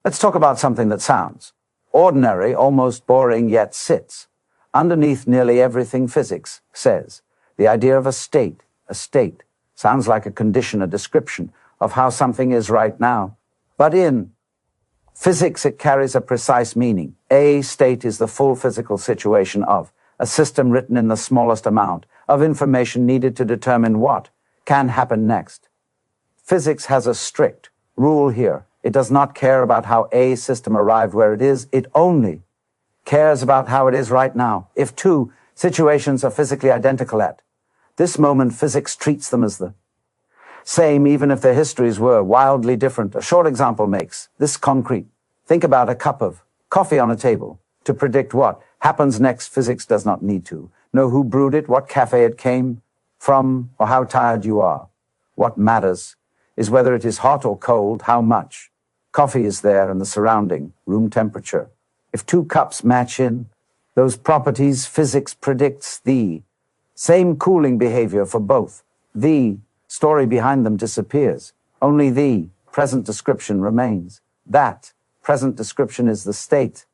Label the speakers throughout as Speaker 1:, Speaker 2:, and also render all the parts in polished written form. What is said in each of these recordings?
Speaker 1: Let's talk about something that sounds ordinary, almost boring, yet sits underneath nearly everything physics says. The idea of a state. A state sounds like a condition, a description of how something is right now. But in physics, it carries a precise meaning. A state is the full physical situation of a system written in the smallest amount of information needed to determine what can happen next. Physics has a strict rule here. It does not care about how a system arrived where it is. It only cares about how it is right now. If two situations are physically identical at this moment, physics treats them as the same, even if their histories were wildly different. A short example makes this concrete. Think about a cup of coffee on a table. To predict what happens next, physics does not need to know who brewed it, what cafe it came from, or how tired you are. What matters is whether it is hot or cold, how much coffee is there, and the surrounding room temperature. If two cups match in those properties, physics predicts the same cooling behavior for both. The story behind them disappears. Only the present description remains. That present description is the state.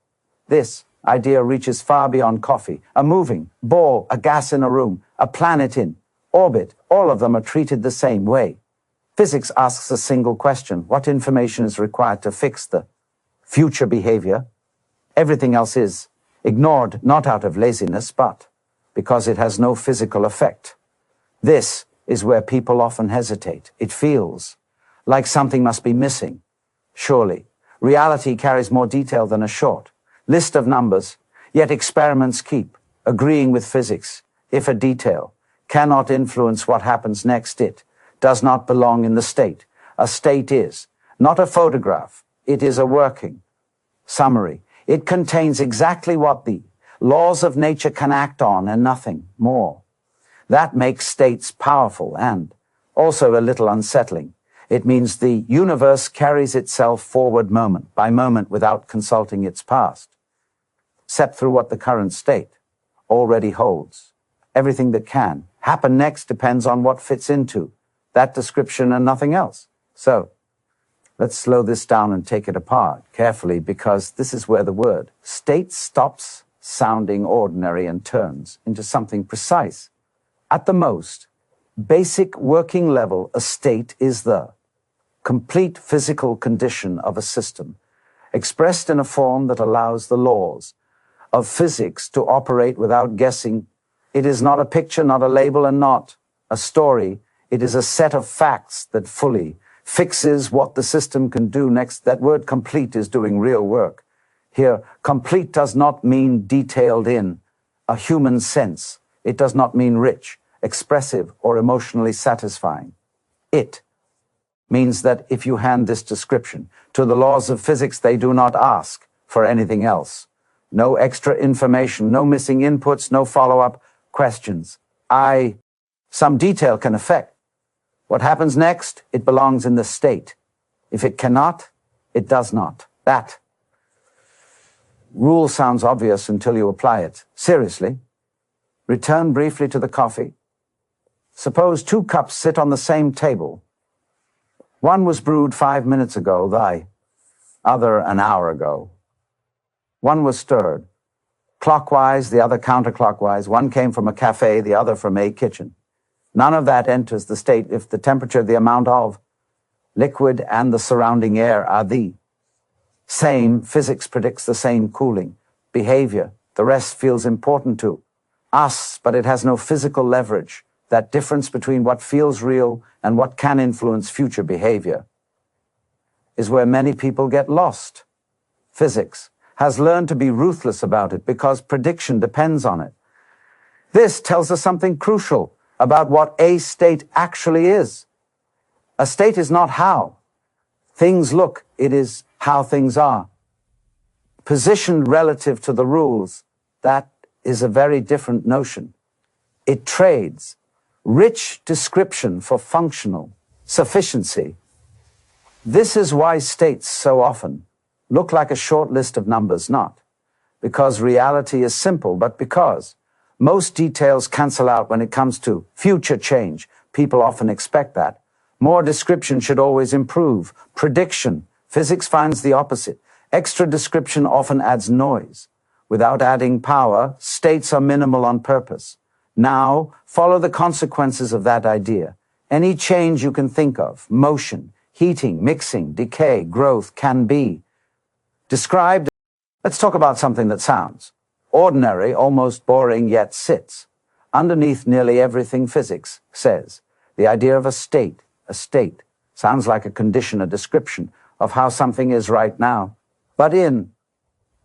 Speaker 1: This idea reaches far beyond coffee. A moving ball, a gas in a room, a planet in orbit, all of them are treated the same way. Physics asks a single question: what information is required to fix the future behavior? Everything else is ignored, not out of laziness, but because it has no physical effect. This is where people often hesitate. It feels like something must be missing. Surely, reality carries more detail than a short list of numbers, yet experiments keep agreeing with physics. If a detail cannot influence what happens next, it does not belong in the state. A state is not a photograph. It is a working summary. It contains exactly what the laws of nature can act on and nothing more. That makes states powerful and also a little unsettling. It means the universe carries itself forward moment by moment without consulting its past, except through what the current state already holds. Everything that can happen next depends on what fits into that description and nothing else. So, let's slow this down and take it apart carefully, because this is where the word state stops sounding ordinary and turns into something precise. At the most basic working level, a state is the complete physical condition of a system, expressed in a form that allows the laws of physics to operate without guessing. It is not a picture, not a label, and not a story. It is a set of facts that fully fixes what the system can do next. That word complete is doing real work. Here, complete does not mean detailed in a human sense. It does not mean rich, expressive, or emotionally satisfying. It means that if you hand this description to the laws of physics, they do not ask for anything else. No extra information, no missing inputs, no follow-up questions. Some detail can affect what happens next. It belongs in the state. If it cannot, it does not. That rule sounds obvious until you apply it. Seriously, return briefly to the coffee. Suppose two cups sit on the same table. One was brewed 5 minutes ago, the other an hour ago. One was stirred clockwise, the other counterclockwise. One came from a cafe, the other from a kitchen. None of that enters the state if the temperature, the amount of liquid, and the surrounding air are the same. Physics predicts the same cooling behavior. The rest feels important to us, but it has no physical leverage. That difference between what feels real and what can influence future behavior is where many people get lost. Physics has learned to be ruthless about it because prediction depends on it. This tells us something crucial about what a state actually is. A state is not how things look, it is how things are. Positioned relative to the rules, that is a very different notion. It trades rich description for functional sufficiency. This is why states so often look like a short list of numbers, not because reality is simple, but because most details cancel out when it comes to future change. People often expect that. More description should always improve. Prediction Physics finds the opposite. Extra description often adds noise. Without adding power, states are minimal on purpose. Now, follow the consequences of that idea. Any change you can think of, motion, heating, mixing, decay, growth, can be described. Let's talk about something that sounds ordinary, almost boring, yet sits underneath nearly everything physics says. The idea of a state, sounds like a condition, a description of how something is right now. But in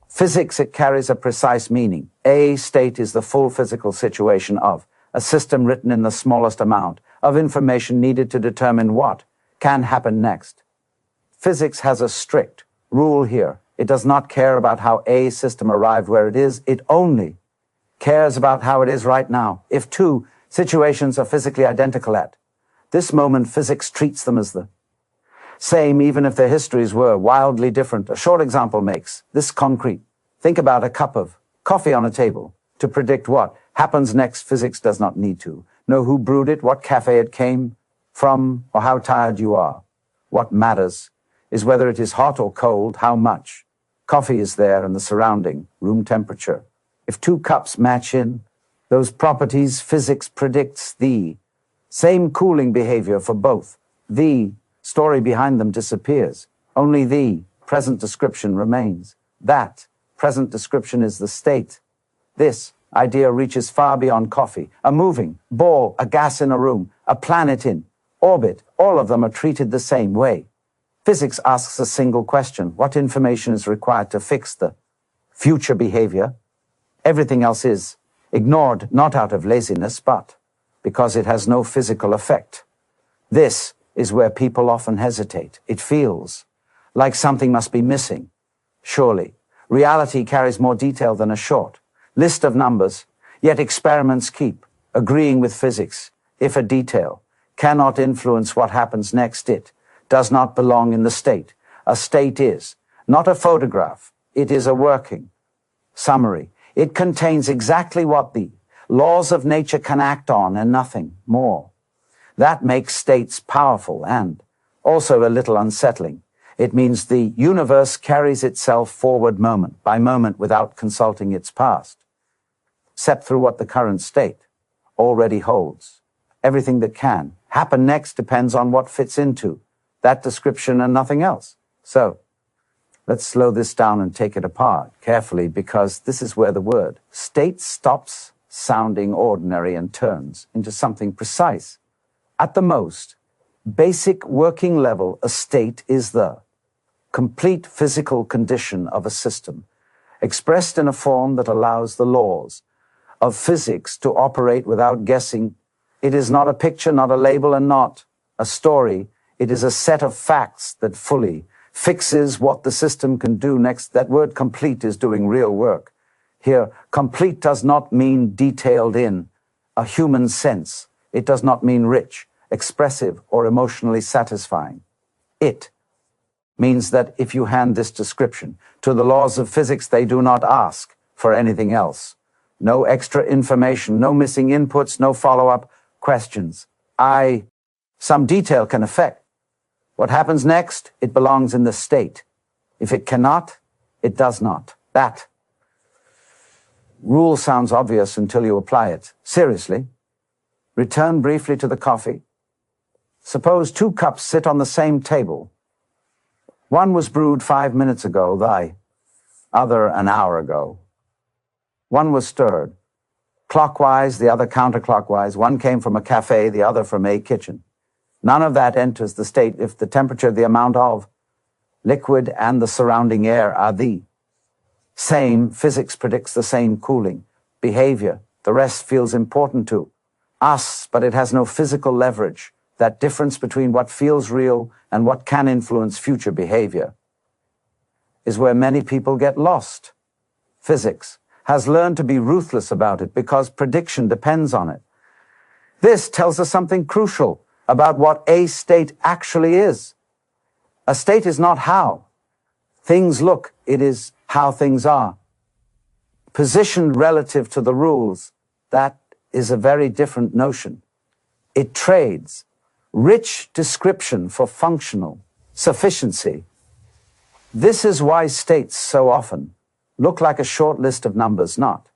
Speaker 1: physics, it carries a precise meaning. A state is the full physical situation of a system written in the smallest amount of information needed to determine what can happen next. Physics has a strict rule here. It does not care about how a system arrived where it is. It only cares about how it is right now. If two situations are physically identical at this moment, physics treats them as the same, even if their histories were wildly different. A short example makes this concrete. Think about a cup of coffee on a table. To predict what happens next, physics does not need to know who brewed it, what cafe it came from, or how tired you are. What matters is whether it is hot or cold, how much coffee is there, and the surrounding room temperature. If two cups match in those properties, physics predicts the same cooling behavior for both. The story behind them disappears. Only the present description remains. That present description is the state. This idea reaches far beyond coffee. A moving ball, a gas in a room, a planet in orbit, all of them are treated the same way. Physics asks a single question: what information is required to fix the future behavior? Everything else is ignored, not out of laziness, but because it has no physical effect. This is where people often hesitate. It feels like something must be missing. Surely, reality carries more detail than a short list of numbers, yet experiments keep agreeing with physics. If a detail cannot influence what happens next, it does not belong in the state. A state is not a photograph. It is a working summary. It contains exactly what the laws of nature can act on and nothing more. That makes states powerful and also a little unsettling. It means the universe carries itself forward moment by moment without consulting its past, except through what the current state already holds. Everything that can happen next depends on what fits into that description and nothing else. So, let's slow this down and take it apart carefully, because this is where the word state stops sounding ordinary and turns into something precise. At the most basic working level, a state is the complete physical condition of a system, expressed in a form that allows the laws of physics to operate without guessing. It is not a picture, not a label, and not a story. It is a set of facts that fully fixes what the system can do next. That word complete is doing real work. Here, complete does not mean detailed in a human sense. It does not mean rich, expressive, or emotionally satisfying. It means that if you hand this description to the laws of physics, they do not ask for anything else. No extra information, no missing inputs, no follow-up questions. Some detail can affect what happens next. It belongs in the state. If it cannot, it does not. That rule sounds obvious until you apply it. Seriously, return briefly to the coffee. Suppose two cups sit on the same table. One was brewed 5 minutes ago, the other an hour ago. One was stirred clockwise, the other counterclockwise. One came from a cafe, the other from a kitchen. None of that enters the state if the temperature, the amount of liquid, and the surrounding air are the same. Physics predicts the same cooling behavior. The rest feels important to us, but it has no physical leverage. That difference between what feels real and what can influence future behavior is where many people get lost. Physics has learned to be ruthless about it because prediction depends on it. This tells us something crucial about what a state actually is. A state is not how things look, it is how things are. Positioned relative to the rules, that is a very different notion. It trades rich description for functional sufficiency. This is why states so often look like a short list of numbers, not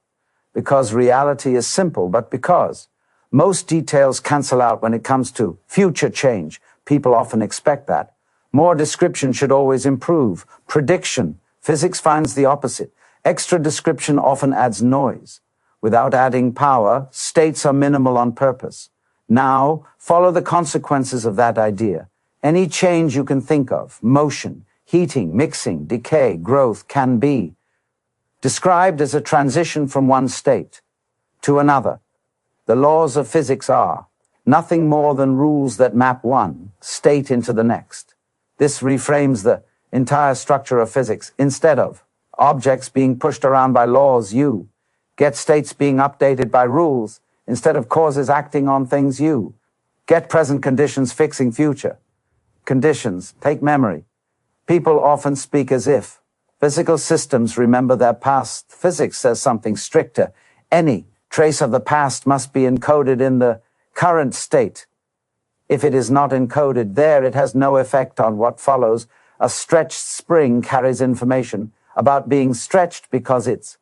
Speaker 1: because reality is simple, but because most details cancel out when it comes to future change. People often expect that. More description should always improve. Prediction. Physics finds the opposite. Extra description often adds noise. Without adding power, states are minimal on purpose. Now, follow the consequences of that idea. Any change you can think of, motion, heating, mixing, decay, growth, can be described as a transition from one state to another. The laws of physics are nothing more than rules that map one state into the next. This reframes the entire structure of physics. Instead of objects being pushed around by laws, you get states being updated by rules. Instead of causes acting on things, you get present conditions fixing future conditions. Take memory. People often speak as if physical systems remember their past. Physics says something stricter. Any trace of the past must be encoded in the current state. If it is not encoded there, it has no effect on what follows. A stretched spring carries information about being stretched because its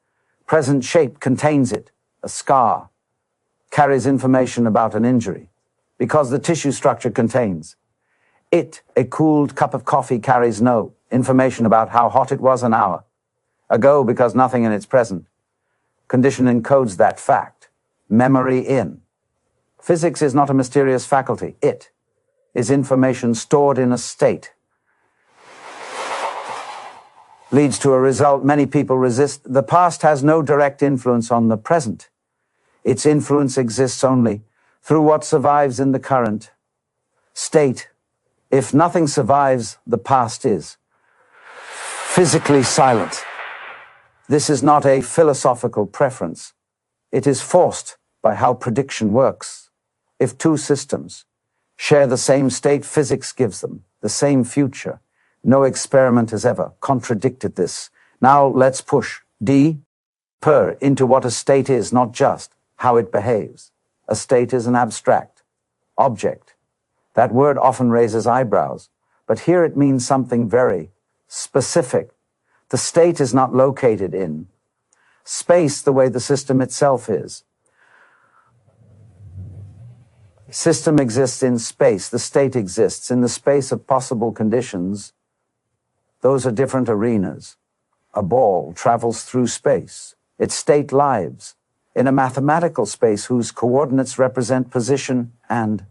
Speaker 1: present shape contains it. A scar carries information about an injury because the tissue structure contains it. A cooled cup of coffee carries no information about how hot it was an hour ago because nothing in its present condition encodes that fact. Memory in. Physics is not a mysterious faculty. It is information stored in a state. Leads to a result many people resist. The past has no direct influence on the present. Its influence exists only through what survives in the current state. If nothing survives, the past is physically silent. This is not a philosophical preference. It is forced by how prediction works. If two systems share the same state, physics gives them the same future. No experiment has ever contradicted this. Now let's push deeper into what a state is, not just how it behaves. A state is an abstract object. That word often raises eyebrows, but here it means something very specific. The state is not located in space the way the system itself is. System exists in space. The state exists in the space of possible conditions. Those are different arenas. A ball travels through space. Its state lives in a mathematical space whose coordinates represent position and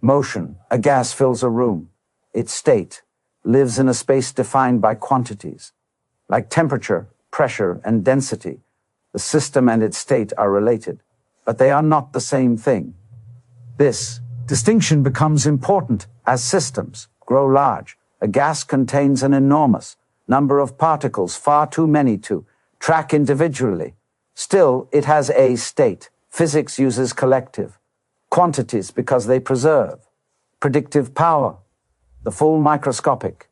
Speaker 1: motion. A gas fills a room. Its state lives in a space defined by quantities. Like temperature, pressure, and density, the system and its state are related, but they are not the same thing. This distinction becomes important as systems grow large. A gas contains an enormous number of particles, far too many to track individually. Still, it has a state. Physics uses collective quantities because they preserve predictive power. The full microscopic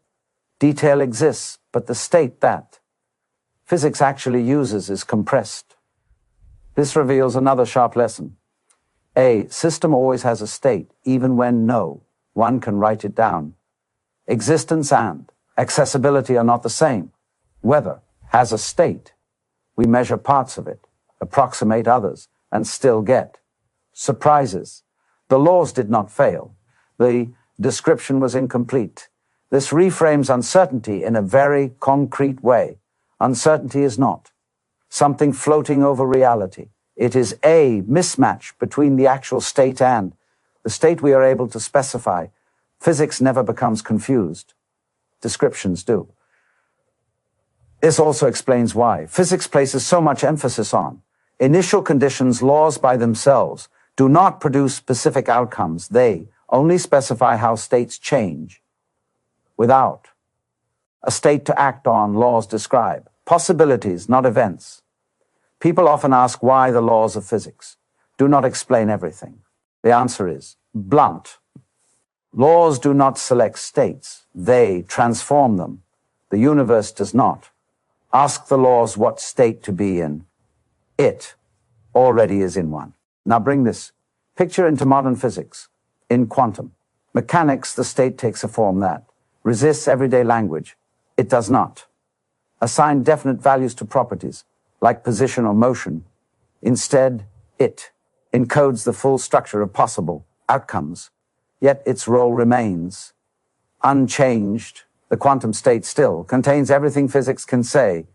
Speaker 1: detail exists, but the state that physics actually uses is compressed. This reveals another sharp lesson. A system always has a state, even when no one can write it down. Existence and accessibility are not the same. Weather has a state. We measure parts of it, approximate others, and still get surprises. The laws did not fail. The description was incomplete. This reframes uncertainty in a very concrete way. Uncertainty is not something floating over reality. It is a mismatch between the actual state and the state we are able to specify. Physics never becomes confused. Descriptions do. This also explains why physics places so much emphasis on initial conditions. Laws by themselves do not produce specific outcomes. They only specify how states change. Without a state to act on, laws describe possibilities, not events. People often ask why the laws of physics do not explain everything. The answer is blunt. Laws do not select states. They transform them. The universe does not. Ask the laws what state to be in. It already is in one. Now bring this picture into modern physics. In quantum mechanics, the state takes a form that resists everyday language. It does not assign definite values to properties, like position or motion. Instead, it encodes the full structure of possible outcomes, yet its role remains unchanged. The quantum state still contains everything physics can say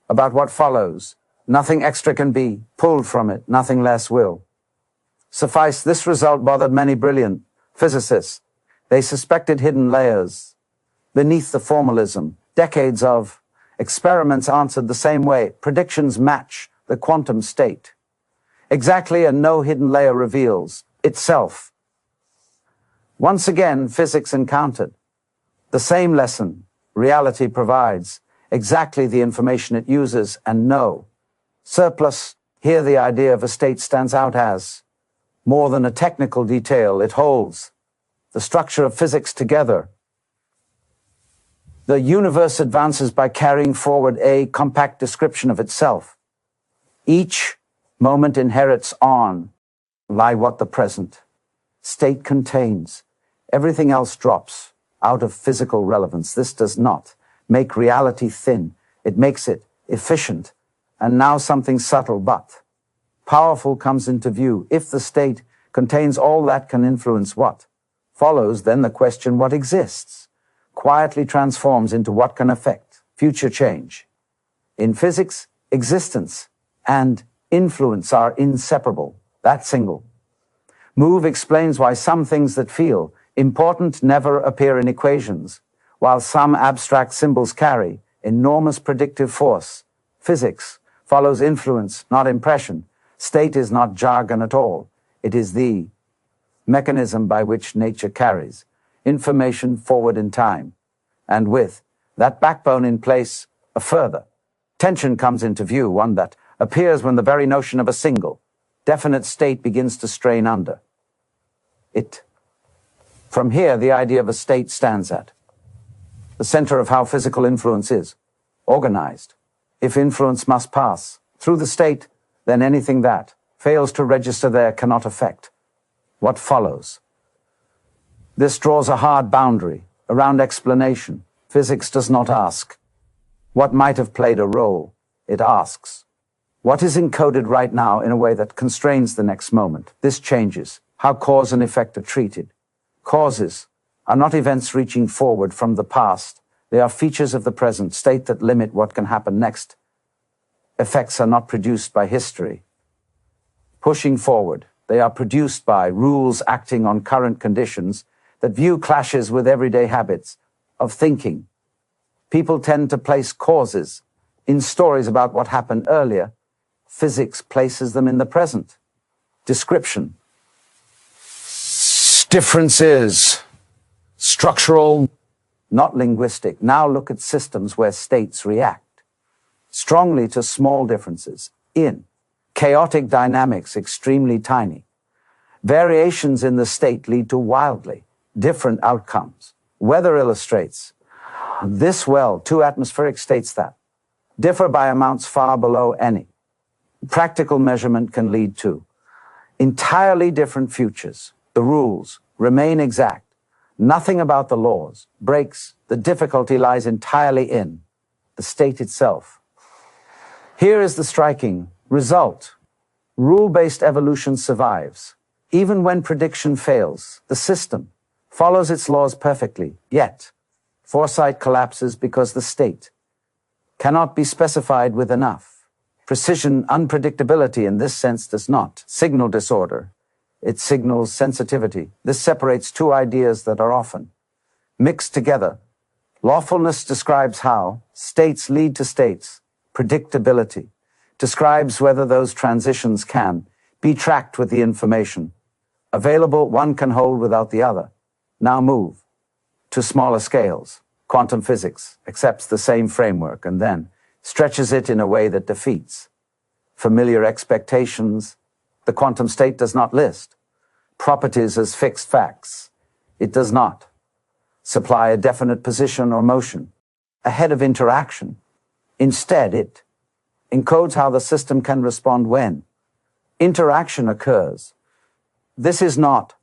Speaker 1: about what follows. Nothing extra can be pulled from it, nothing less will. Suffice, this result bothered many brilliant physicists. They suspected hidden layers beneath the formalism. Decades of experiments answered the same way. Predictions match the quantum state exactly, and no hidden layer reveals itself. Once again, physics encountered the same lesson. Reality provides exactly the information it uses, and no surplus. Here the idea of a state stands out as more than a technical detail. It holds the structure of physics together. The universe advances by carrying forward a compact description of itself. Each moment inherits on what the present state contains. Everything else drops out of physical relevance. This does not make reality thin. It makes it efficient. And now something subtle but powerful comes into view. If the state contains all that can influence what follows, then the question what exists quietly transforms into what can affect future change. In physics, existence and influence are inseparable. That single move explains why some things that feel important never appear in equations, while some abstract symbols carry enormous predictive force. Physics follows influence, not impression. State is not jargon at all. It is the mechanism by which nature carries information forward in time. And with that backbone in place, a further tension comes into view, one that appears when the very notion of a single, definite state begins to strain under it. From here, the idea of a state stands at the center of how physical influence is organized. If influence must pass through the state, then anything that fails to register there cannot affect what follows. This draws a hard boundary around explanation. Physics does not ask what might have played a role. It asks what is encoded right now in a way that constrains the next moment. This changes how cause and effect are treated. Causes are not events reaching forward from the past. They are features of the present state that limit what can happen next. Effects are not produced by history pushing forward. They are produced by rules acting on current conditions that view clashes with everyday habits of thinking. People tend to place causes in stories about what happened earlier. Physics places them in the present. Description. Difference is structural, not linguistic. Now look at systems where states react strongly to small differences in chaotic dynamics, extremely tiny. Variations in the state lead to wildly different outcomes. Weather illustrates this well. Two atmospheric states that differ by amounts far below any practical measurement can lead to entirely different futures. The rules remain exact. Nothing about the laws breaks. The difficulty lies entirely in the state itself. Here is the striking result. Rule-based evolution survives. Even when prediction fails, the system follows its laws perfectly. Yet, foresight collapses because the state cannot be specified with enough precision. Unpredictability in this sense does not signal disorder. It signals sensitivity. This separates two ideas that are often mixed together. Lawfulness describes how states lead to states. Predictability describes whether those transitions can be tracked with the information available. One can hold without the other. Now move to smaller scales. Quantum physics accepts the same framework and then stretches it in a way that defeats familiar expectations. The quantum state does not list properties as fixed facts. It does not supply a definite position or motion ahead of interaction. Instead, it encodes how the system can respond when interaction occurs. This is not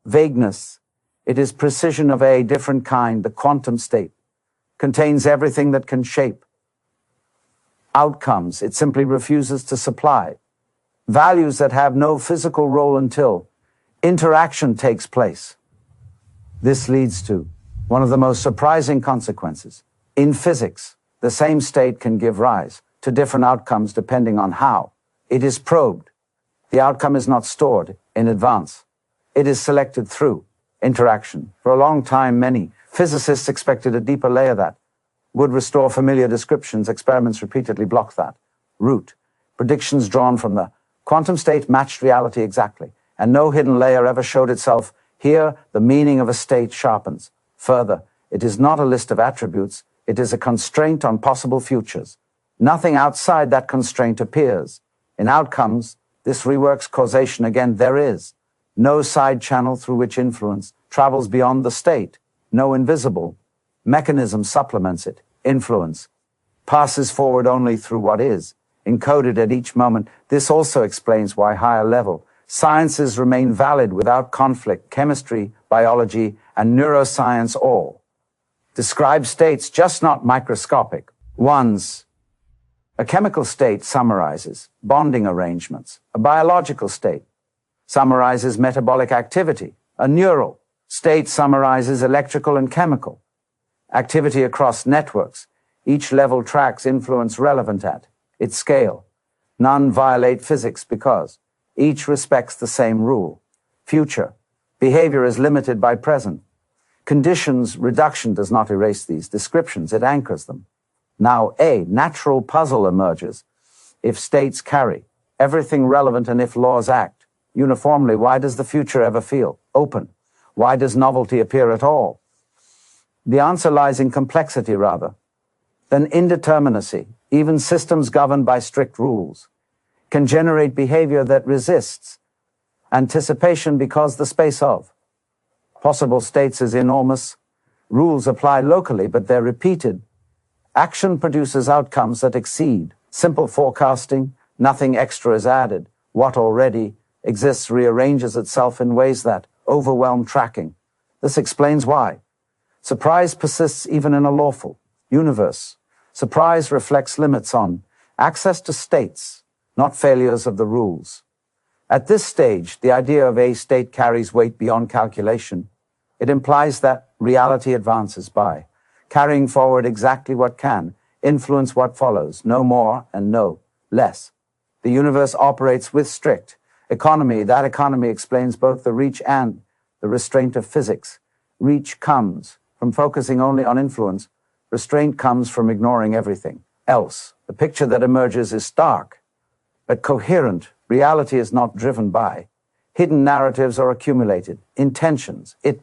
Speaker 1: vagueness. It is precision of a different kind, the quantum state. Contains everything that can shape outcomes it simply refuses to supply. Values that have no physical role until interaction takes place. This leads to one of the most surprising consequences. In physics, the same state can give rise to different outcomes depending on how it is probed. The outcome is not stored in advance. It is selected through interaction. For a long time, many physicists expected a deeper layer that would restore familiar descriptions. Experiments repeatedly blocked that route. Predictions drawn from the quantum state matched reality exactly, and no hidden layer ever showed itself. Here, the meaning of a state sharpens. Further, it is not a list of attributes, it is a constraint on possible futures. Nothing outside that constraint appears. In outcomes, this reworks causation again. There is no side channel through which influence travels beyond the state. No invisible mechanism supplements it. Influence passes forward only through what is, encoded at each moment. This also explains why higher level sciences remain valid without conflict. Chemistry, biology, and neuroscience all describe states, just not microscopic ones. A chemical state summarizes bonding arrangements. A biological state summarizes metabolic activity. A neural state summarizes electrical and chemical activity across networks. Each level tracks influence relevant at its scale. None violate physics because each respects the same rule. Future behavior is limited by present. Conditions reduction does not erase these descriptions, it anchors them. Now a natural puzzle emerges. If states carry everything relevant and if laws act uniformly, why does the future ever feel open? Why does novelty appear at all? The answer lies in complexity rather than indeterminacy. Even systems governed by strict rules can generate behavior that resists anticipation because the space of possible states is enormous. Rules apply locally, but they're repeated. Action produces outcomes that exceed simple forecasting. Nothing extra is added. What already exists rearranges itself in ways that overwhelm tracking. This explains why surprise persists even in a lawful universe. Surprise reflects limits on access to states, not failures of the rules. At this stage, the idea of a state carries weight beyond calculation. It implies that reality advances by carrying forward exactly what can influence what follows, no more and no less. The universe operates with strict economy. That economy explains both the reach and the restraint of physics. Reach comes from focusing only on influence. Restraint comes from ignoring everything else. The picture that emerges is stark, but coherent. Reality is not driven by hidden narratives or accumulated intentions. It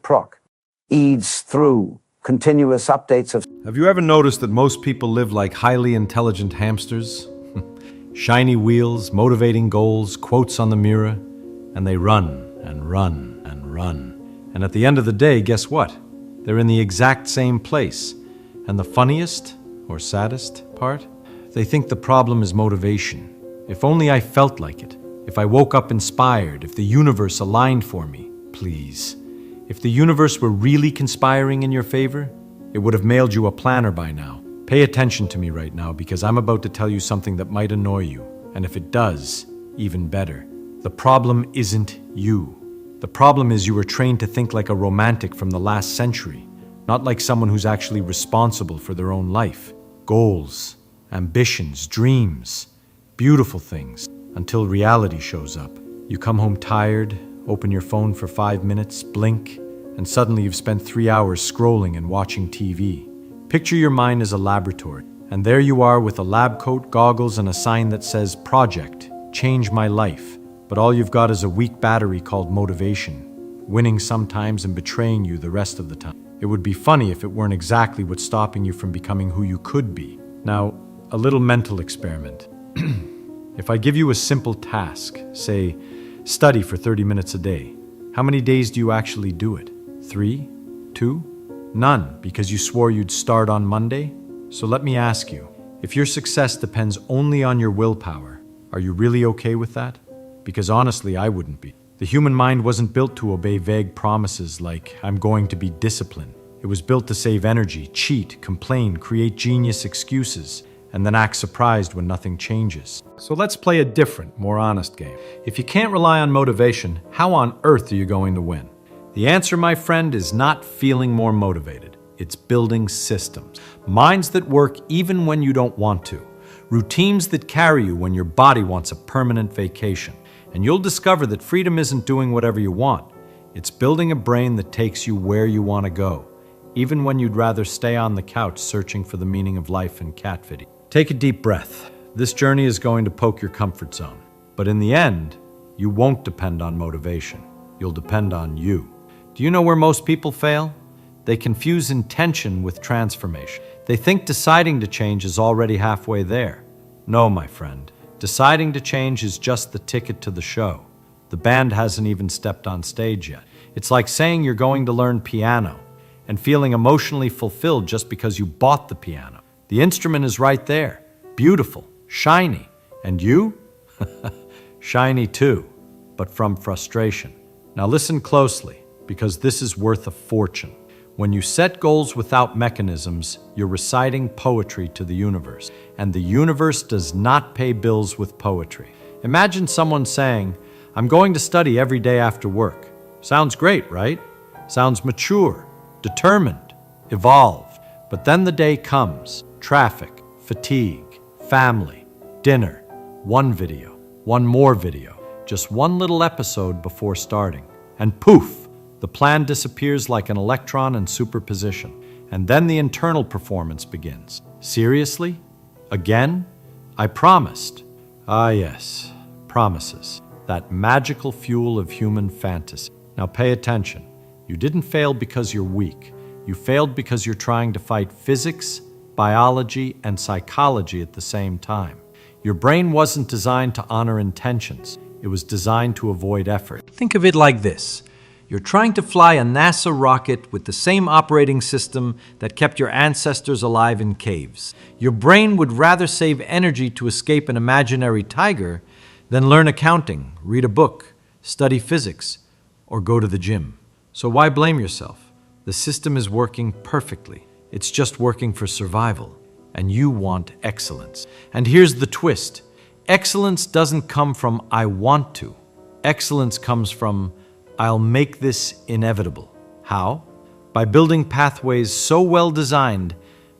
Speaker 1: eats through continuous updates of...
Speaker 2: Have you ever noticed that most people live like highly intelligent hamsters? Shiny wheels, motivating goals, quotes on the mirror, and they run and run and run. And at the end of the day, guess what? They're in the exact same place. And the funniest or saddest part? They think the problem is motivation. If only I felt like it. If I woke up inspired, if the universe aligned for me, please. If the universe were really conspiring in your favor, it would have mailed you a planner by now. Pay attention to me right now because I'm about to tell you something that might annoy you. And if it does, even better. The problem isn't you. The problem is you were trained to think like a romantic from the last century, not like someone who's actually responsible for their own life. Goals, ambitions, dreams, beautiful things, until reality shows up. You come home tired, open your phone for 5 minutes, blink, and suddenly you've spent 3 hours scrolling and watching TV. Picture your mind as a laboratory, and there you are with a lab coat, goggles, and a sign that says, Project, Change My Life. But all you've got is a weak battery called motivation, winning sometimes and betraying you the rest of the time. It would be funny if it weren't exactly what's stopping you from becoming who you could be. Now, a little mental experiment. If I give you a simple task, say, study for 30 minutes a day, how many days do you actually do it? 3? 2? None, because you swore you'd start on Monday? So let me ask you, if your success depends only on your willpower, are you really okay with that? Because honestly, I wouldn't be. The The human mind wasn't built to obey vague promises like, I'm going to be disciplined. It was built to save energy, cheat, complain, create genius excuses, and then act surprised when nothing changes. So let's play a different, more honest game. If you can't rely on motivation, how on earth are you going to win? The answer, my friend, is not feeling more motivated. It's building systems. Minds that work even when you don't want to. Routines that carry you when your body wants a permanent vacation. And you'll discover that freedom isn't doing whatever you want. It's building a brain that takes you where you want to go, even when you'd rather stay on the couch searching for the meaning of life in cat video. Take a deep breath. This journey is going to poke your comfort zone. But in the end, you won't depend on motivation. You'll depend on you. Do you know where most people fail? They confuse intention with transformation. They think deciding to change is already halfway there. No, my friend. Deciding to change is just the ticket to the show. The band hasn't even stepped on stage yet. It's like saying you're going to learn piano and feeling emotionally fulfilled just because you bought the piano. The instrument is right there, beautiful, shiny. And you? Shiny too, but from frustration. Now listen closely, because this is worth a fortune. When you set goals without mechanisms, you're reciting poetry to the universe. And the universe does not pay bills with poetry. Imagine someone saying, I'm going to study every day after work. Sounds great, right? Sounds mature, determined, evolved. But then the day comes. Traffic, fatigue, family, dinner, one video, one more video, just one little episode before starting. And poof, the plan disappears like an electron in superposition. And then the internal performance begins. Seriously? Again? I promised. Ah yes, promises. That magical fuel of human fantasy. Now pay attention. You didn't fail because you're weak. You failed because you're trying to fight physics, biology, and psychology at the same time. Your brain wasn't designed to honor intentions. It was designed to avoid effort. Think of it like this. You're trying to fly a NASA rocket with the same operating system that kept your ancestors alive in caves. Your brain would rather save energy to escape an imaginary tiger than learn accounting, read a book, study physics, or go to the gym. So why blame yourself? The system is working perfectly. It's just working for survival. And you want excellence. And here's the twist. Excellence doesn't come from I want to. Excellence comes from I'll make this inevitable. How? By building pathways so well designed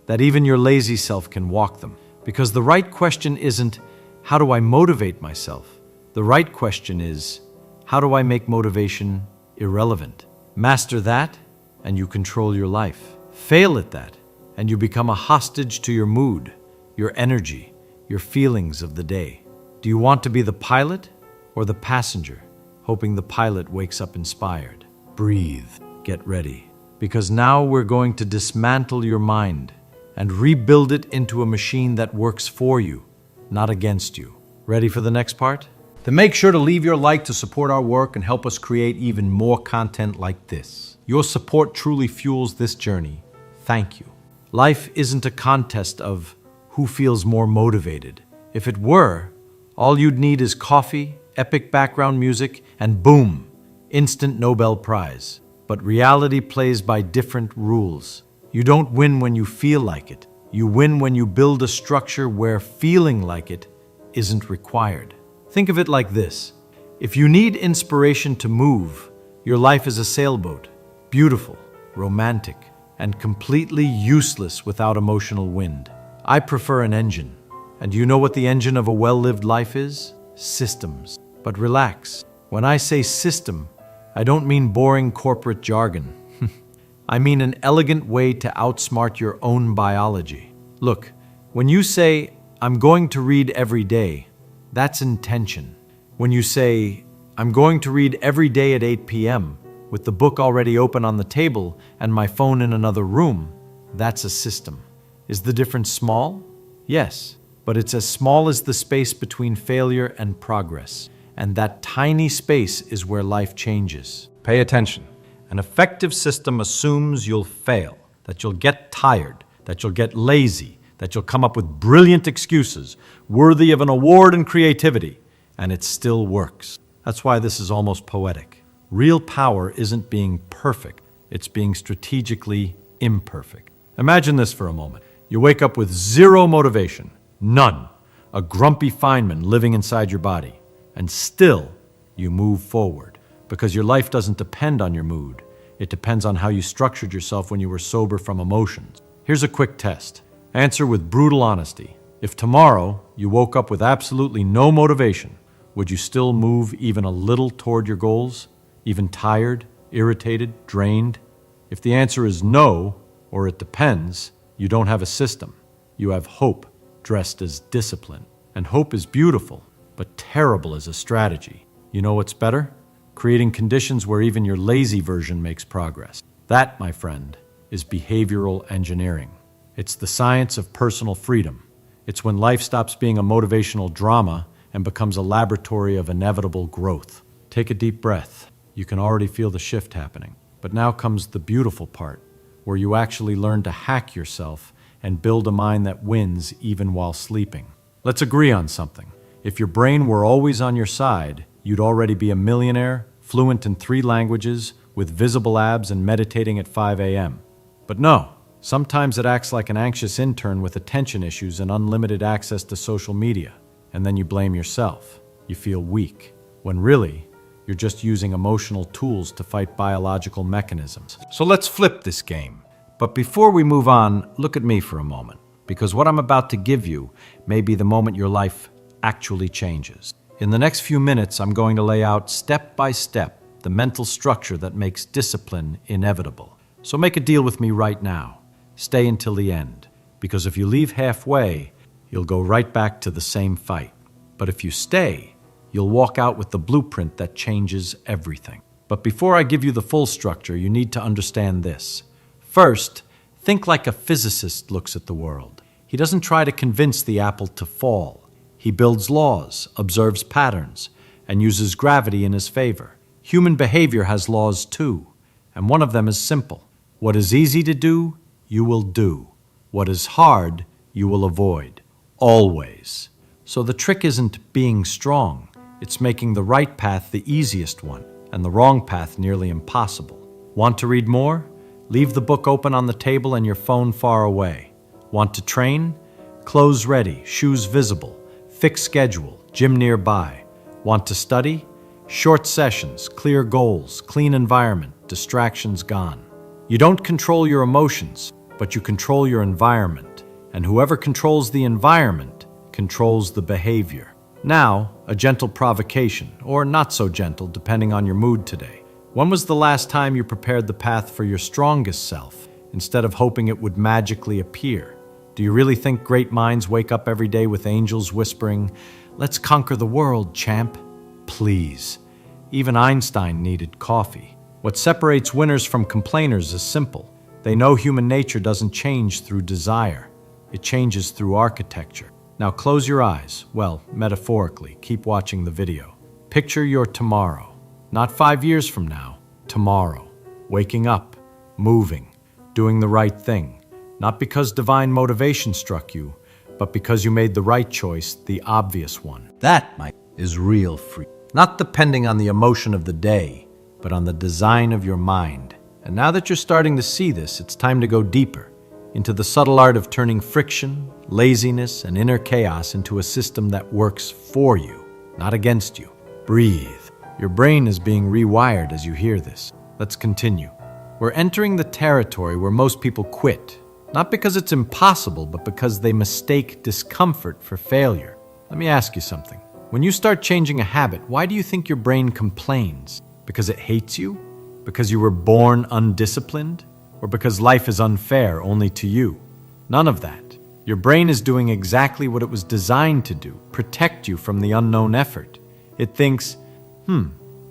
Speaker 2: that even your lazy self can walk them. Because the right question isn't, how do I motivate myself? The right question is, how do I make motivation irrelevant? Master that, and you control your life. Fail at that, and you become a hostage to your mood, your energy, your feelings of the day. Do you want to be the pilot or the passenger, hoping the pilot wakes up inspired? Breathe. Get ready. Because now we're going to dismantle your mind and rebuild it into a machine that works for you, not against you. Ready for the next part? Then make sure to leave your like to support our work and help us create even more content like this. Your support truly fuels this journey. Thank you. Life isn't a contest of who feels more motivated. If it were, all you'd need is coffee, epic background music, and boom, instant Nobel Prize. But reality plays by different rules. You don't win when you feel like it. You win when you build a structure where feeling like it isn't required. Think of it like this. If you need inspiration to move, your life is a sailboat. Beautiful, romantic, and completely useless without emotional wind. I prefer an engine. And you know what the engine of a well-lived life is? Systems. But relax. When I say system, I don't mean boring corporate jargon. I mean an elegant way to outsmart your own biology. Look, when you say, I'm going to read every day, that's intention. When you say, I'm going to read every day at 8 p.m., with the book already open on the table and my phone in another room, that's a system. Is the difference small? Yes, but it's as small as the space between failure and progress. And that tiny space is where life changes. Pay attention. An effective system assumes you'll fail, that you'll get tired, that you'll get lazy, that you'll come up with brilliant excuses, worthy of an award in creativity, and it still works. That's why this is almost poetic. Real power isn't being perfect, it's being strategically imperfect. Imagine this for a moment. You wake up with zero motivation, none, a grumpy Feynman living inside your body, and still you move forward because your life doesn't depend on your mood. It depends on how you structured yourself when you were sober from emotions. Here's a quick test. Answer with brutal honesty. If tomorrow you woke up with absolutely no motivation, would you still move even a little toward your goals? Even tired, irritated, drained? If the answer is no, or it depends, you don't have a system. You have hope dressed as discipline. And hope is beautiful, but terrible as a strategy. You know what's better? Creating conditions where even your lazy version makes progress. That, my friend, is behavioral engineering. It's the science of personal freedom. It's when life stops being a motivational drama and becomes a laboratory of inevitable growth. Take a deep breath. You can already feel the shift happening. But now comes the beautiful part, where you actually learn to hack yourself and build a mind that wins even while sleeping. Let's agree on something. If your brain were always on your side, you'd already be a millionaire, fluent in 3 languages, with visible abs and meditating at 5 a.m. But no, sometimes it acts like an anxious intern with attention issues and unlimited access to social media. And then you blame yourself. You feel weak, when really, you're just using emotional tools to fight biological mechanisms. So let's flip this game. But before we move on, look at me for a moment, because what I'm about to give you may be the moment your life actually changes. In the next few minutes, I'm going to lay out step by step the mental structure that makes discipline inevitable. So make a deal with me right now. Stay until the end, because if you leave halfway, you'll go right back to the same fight. But if you stay, you'll walk out with the blueprint that changes everything. But before I give you the full structure, you need to understand this. First, think like a physicist looks at the world. He doesn't try to convince the apple to fall. He builds laws, observes patterns, and uses gravity in his favor. Human behavior has laws too, and one of them is simple. What is easy to do, you will do. What is hard, you will avoid. Always. So the trick isn't being strong. It's making the right path the easiest one, and the wrong path nearly impossible. Want to read more? Leave the book open on the table and your phone far away. Want to train? Clothes ready, shoes visible, fixed schedule, gym nearby. Want to study? Short sessions, clear goals, clean environment, distractions gone. You don't control your emotions, but you control your environment. And whoever controls the environment controls the behavior. Now, a gentle provocation, or not so gentle depending on your mood today. When was the last time you prepared the path for your strongest self, instead of hoping it would magically appear? Do you really think great minds wake up every day with angels whispering, "Let's conquer the world, champ"? Please. Even Einstein needed coffee. What separates winners from complainers is simple. They know human nature doesn't change through desire. It changes through architecture. Now close your eyes. Well, metaphorically, keep watching the video. Picture your tomorrow. Not 5 years from now, tomorrow. Waking up, moving, doing the right thing. Not because divine motivation struck you, but because you made the right choice, the obvious one. That, Mike, is real free. Not depending on the emotion of the day, but on the design of your mind. And now that you're starting to see this, it's time to go deeper into the subtle art of turning friction, laziness, and inner chaos into a system that works for you, not against you. Breathe. Your brain is being rewired as you hear this. Let's continue. We're entering the territory where most people quit, not because it's impossible, but because they mistake discomfort for failure. Let me ask you something. When you start changing a habit, why do you think your brain complains? Because it hates you? Because you were born undisciplined? Or because life is unfair only to you? None of that. Your brain is doing exactly what it was designed to do, protect you from the unknown effort. It thinks,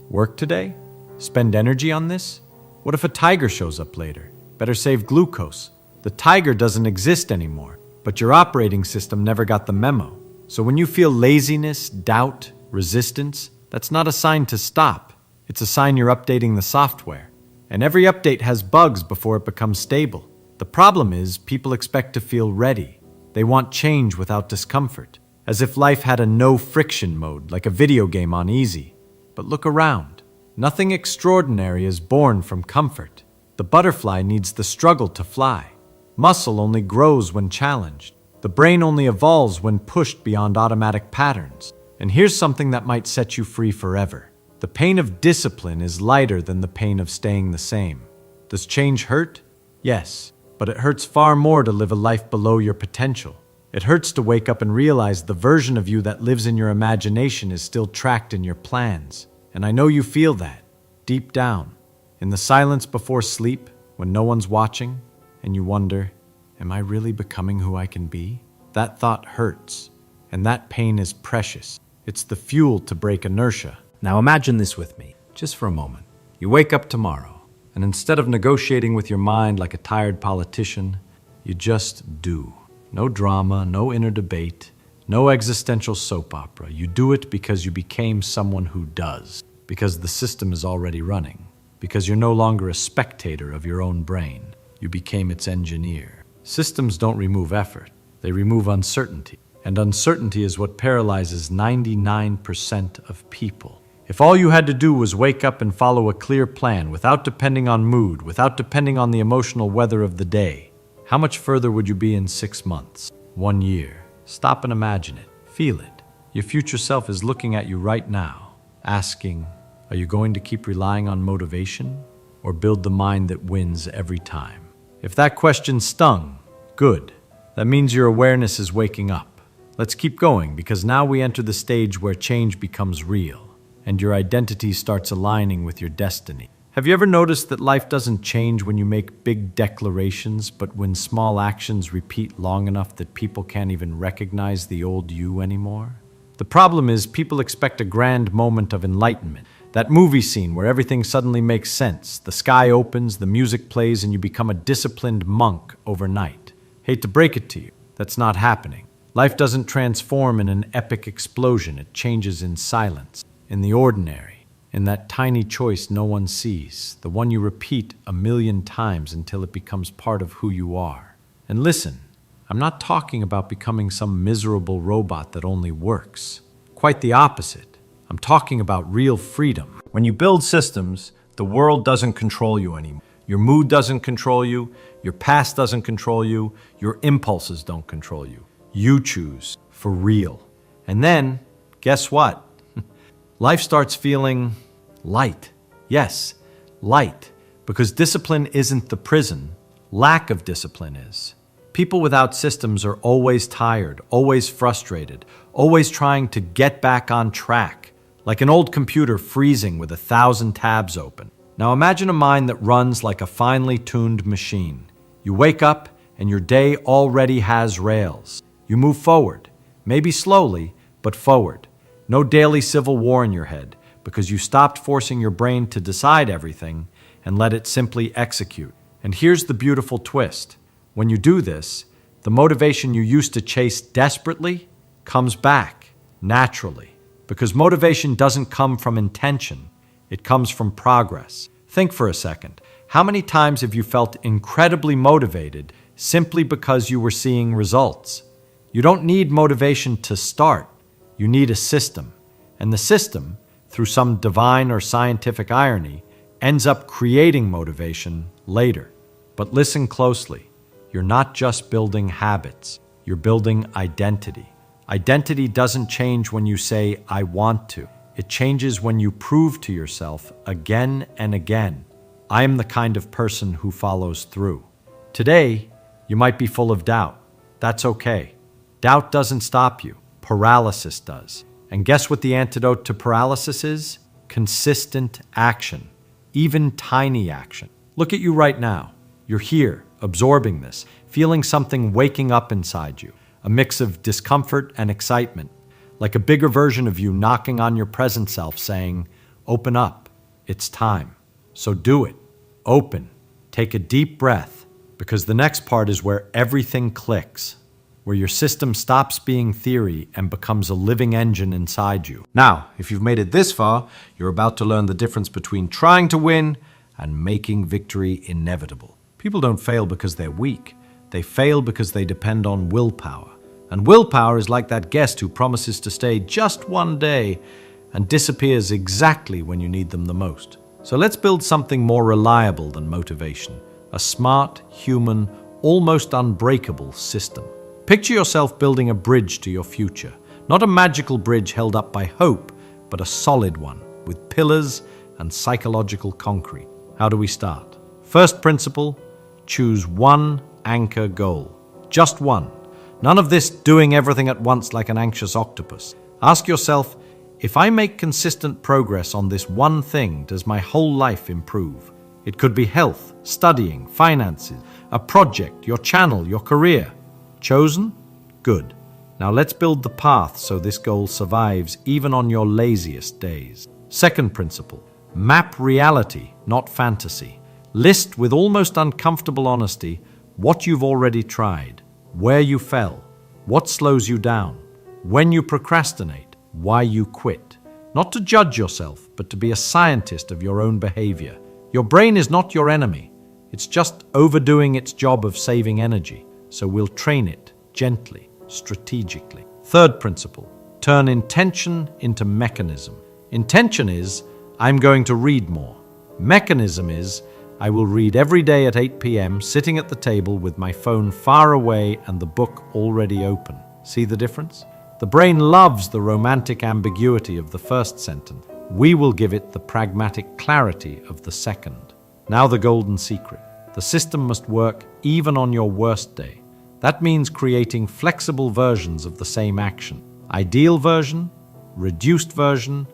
Speaker 2: work today? Spend energy on this? What if a tiger shows up later? Better save glucose. The tiger doesn't exist anymore, but your operating system never got the memo. So when you feel laziness, doubt, resistance, that's not a sign to stop. It's a sign you're updating the software. And every update has bugs before it becomes stable. The problem is people expect to feel ready. They want change without discomfort, as if life had a no-friction mode, like a video game on easy. But look around. Nothing extraordinary is born from comfort. The butterfly needs the struggle to fly. Muscle only grows when challenged. The brain only evolves when pushed beyond automatic patterns. And here's something that might set you free forever. The pain of discipline is lighter than the pain of staying the same. Does change hurt? Yes, but it hurts far more to live a life below your potential. It hurts to wake up and realize the version of you that lives in your imagination is still tracked in your plans. And I know you feel that, deep down, in the silence before sleep, when no one's watching, and you wonder, am I really becoming who I can be? That thought hurts, and that pain is precious. It's the fuel to break inertia. Now imagine this with me, just for a moment. You wake up tomorrow, and instead of negotiating with your mind like a tired politician, you just do. No drama, no inner debate, no existential soap opera. You do it because you became someone who does, because the system is already running, because you're no longer a spectator of your own brain. You became its engineer. Systems don't remove effort, they remove uncertainty. And uncertainty is what paralyzes 99% of people. If all you had to do was wake up and follow a clear plan without depending on mood, without depending on the emotional weather of the day, how much further would you be in 6 months, 1 year? Stop and imagine it. Feel it. Your future self is looking at you right now, asking, are you going to keep relying on motivation or build the mind that wins every time? If that question stung, good. That means your awareness is waking up. Let's keep going, because now we enter the stage where change becomes real and your identity starts aligning with your destiny. Have you ever noticed that life doesn't change when you make big declarations, but when small actions repeat long enough that people can't even recognize the old you anymore? The problem is people expect a grand moment of enlightenment. That movie scene where everything suddenly makes sense, the sky opens, the music plays, and you become a disciplined monk overnight. Hate to break it to you, that's not happening. Life doesn't transform in an epic explosion, it changes in silence, in the ordinary, in that tiny choice no one sees, the one you repeat 1,000,000 times until it becomes part of who you are. And listen, I'm not talking about becoming some miserable robot that only works. Quite the opposite. I'm talking about real freedom. When you build systems, the world doesn't control you anymore. Your mood doesn't control you, your past doesn't control you, your impulses don't control you. You choose, for real. And then, guess what? Life starts feeling light. Yes, light. Because discipline isn't the prison. Lack of discipline is. People without systems are always tired, always frustrated, always trying to get back on track, like an old computer freezing with 1,000 tabs open. Now imagine a mind that runs like a finely tuned machine. You wake up and your day already has rails. You move forward, maybe slowly, but forward. No daily civil war in your head, because you stopped forcing your brain to decide everything and let it simply execute. And here's the beautiful twist. When you do this, the motivation you used to chase desperately comes back naturally, because motivation doesn't come from intention, it comes from progress. Think for a second. How many times have you felt incredibly motivated simply because you were seeing results? You don't need motivation to start. You need a system. And the system, through some divine or scientific irony, ends up creating motivation later. But listen closely. You're not just building habits. You're building identity. Identity doesn't change when you say, I want to. It changes when you prove to yourself again and again, I am the kind of person who follows through. Today, you might be full of doubt. That's okay. Doubt doesn't stop you. Paralysis does. And guess what the antidote to paralysis is? Consistent action. Even tiny action. Look at you right now. You're here, absorbing this, feeling something waking up inside you. A mix of discomfort and excitement. Like a bigger version of you knocking on your present self saying, open up. It's time. So do it. Open. Take a deep breath. Because the next part is where everything clicks. Where your system stops being theory and becomes a living engine inside you. Now, if you've made it this far, you're about to learn the difference between trying to win and making victory inevitable. People don't fail because they're weak. They fail because they depend on willpower. And willpower is like that guest who promises to stay just one day and disappears exactly when you need them the most. So let's build something more reliable than motivation, a smart, human, almost unbreakable system. Picture yourself building a bridge to your future, not a magical bridge held up by hope, but a solid one with pillars and psychological concrete. How do we start? First principle, choose one anchor goal. Just one. None of this doing everything at once like an anxious octopus. Ask yourself, if I make consistent progress on this one thing, does my whole life improve? It could be health, studying, finances, a project, your channel, your career. Chosen? Good. Now let's build the path so this goal survives even on your laziest days. Second principle, map reality, not fantasy. List with almost uncomfortable honesty what you've already tried, where you fell, what slows you down, when you procrastinate, why you quit. Not to judge yourself, but to be a scientist of your own behavior. Your brain is not your enemy. It's just overdoing its job of saving energy, so we'll train it gently, strategically. Third principle, turn intention into mechanism. Intention is, I'm going to read more. Mechanism is, I will read every day at 8 p.m., sitting at the table with my phone far away and the book already open. See the difference? The brain loves the romantic ambiguity of the first sentence. We will give it the pragmatic clarity of the second. Now the golden secret. The system must work even on your worst day. That means creating flexible versions of the same action. Ideal version, reduced version,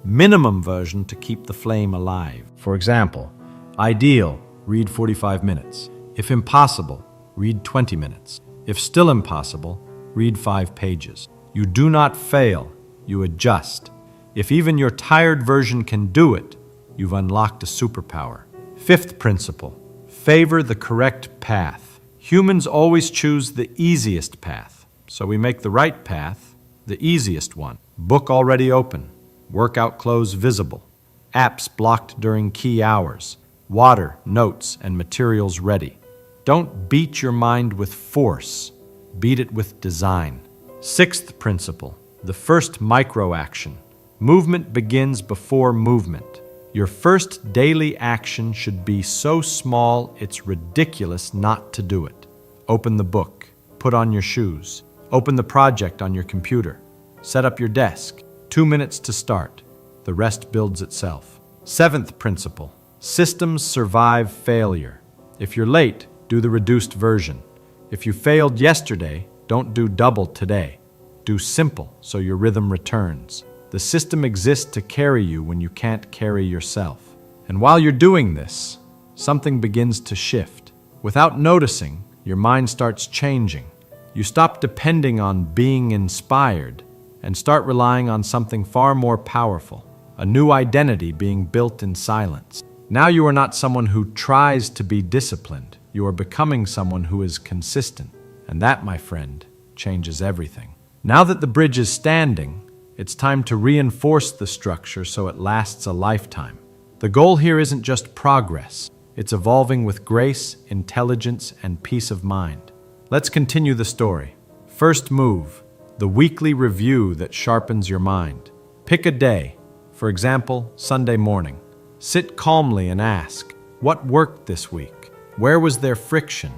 Speaker 2: minimum version to keep the flame alive. For example, ideal, read 45 minutes. If impossible, read 20 minutes. If still impossible, read 5 pages. You do not fail, you adjust. If even your tired version can do it, you've unlocked a superpower. Fifth principle, favor the correct path. Humans always choose the easiest path, so we make the right path the easiest one. Book already open, workout clothes visible, apps blocked during key hours, water, notes, and materials ready. Don't beat your mind with force, beat it with design. Sixth principle, the first micro-action. Movement begins before movement. Your first daily action should be so small it's ridiculous not to do it. Open the book, put on your shoes, open the project on your computer, set up your desk, 2 minutes to start. The rest builds itself. Seventh principle, systems survive failure. If you're late, do the reduced version. If you failed yesterday, don't do double today. Do simple so your rhythm returns. The system exists to carry you when you can't carry yourself. And while you're doing this, something begins to shift. Without noticing, your mind starts changing. You stop depending on being inspired and start relying on something far more powerful, a new identity being built in silence. Now you are not someone who tries to be disciplined. You are becoming someone who is consistent. And that, my friend, changes everything. Now that the bridge is standing, it's time to reinforce the structure so it lasts a lifetime. The goal here isn't just progress. It's evolving with grace, intelligence, and peace of mind. Let's continue the story. First move, the weekly review that sharpens your mind. Pick a day, for example, Sunday morning. Sit calmly and ask, what worked this week? Where was there friction?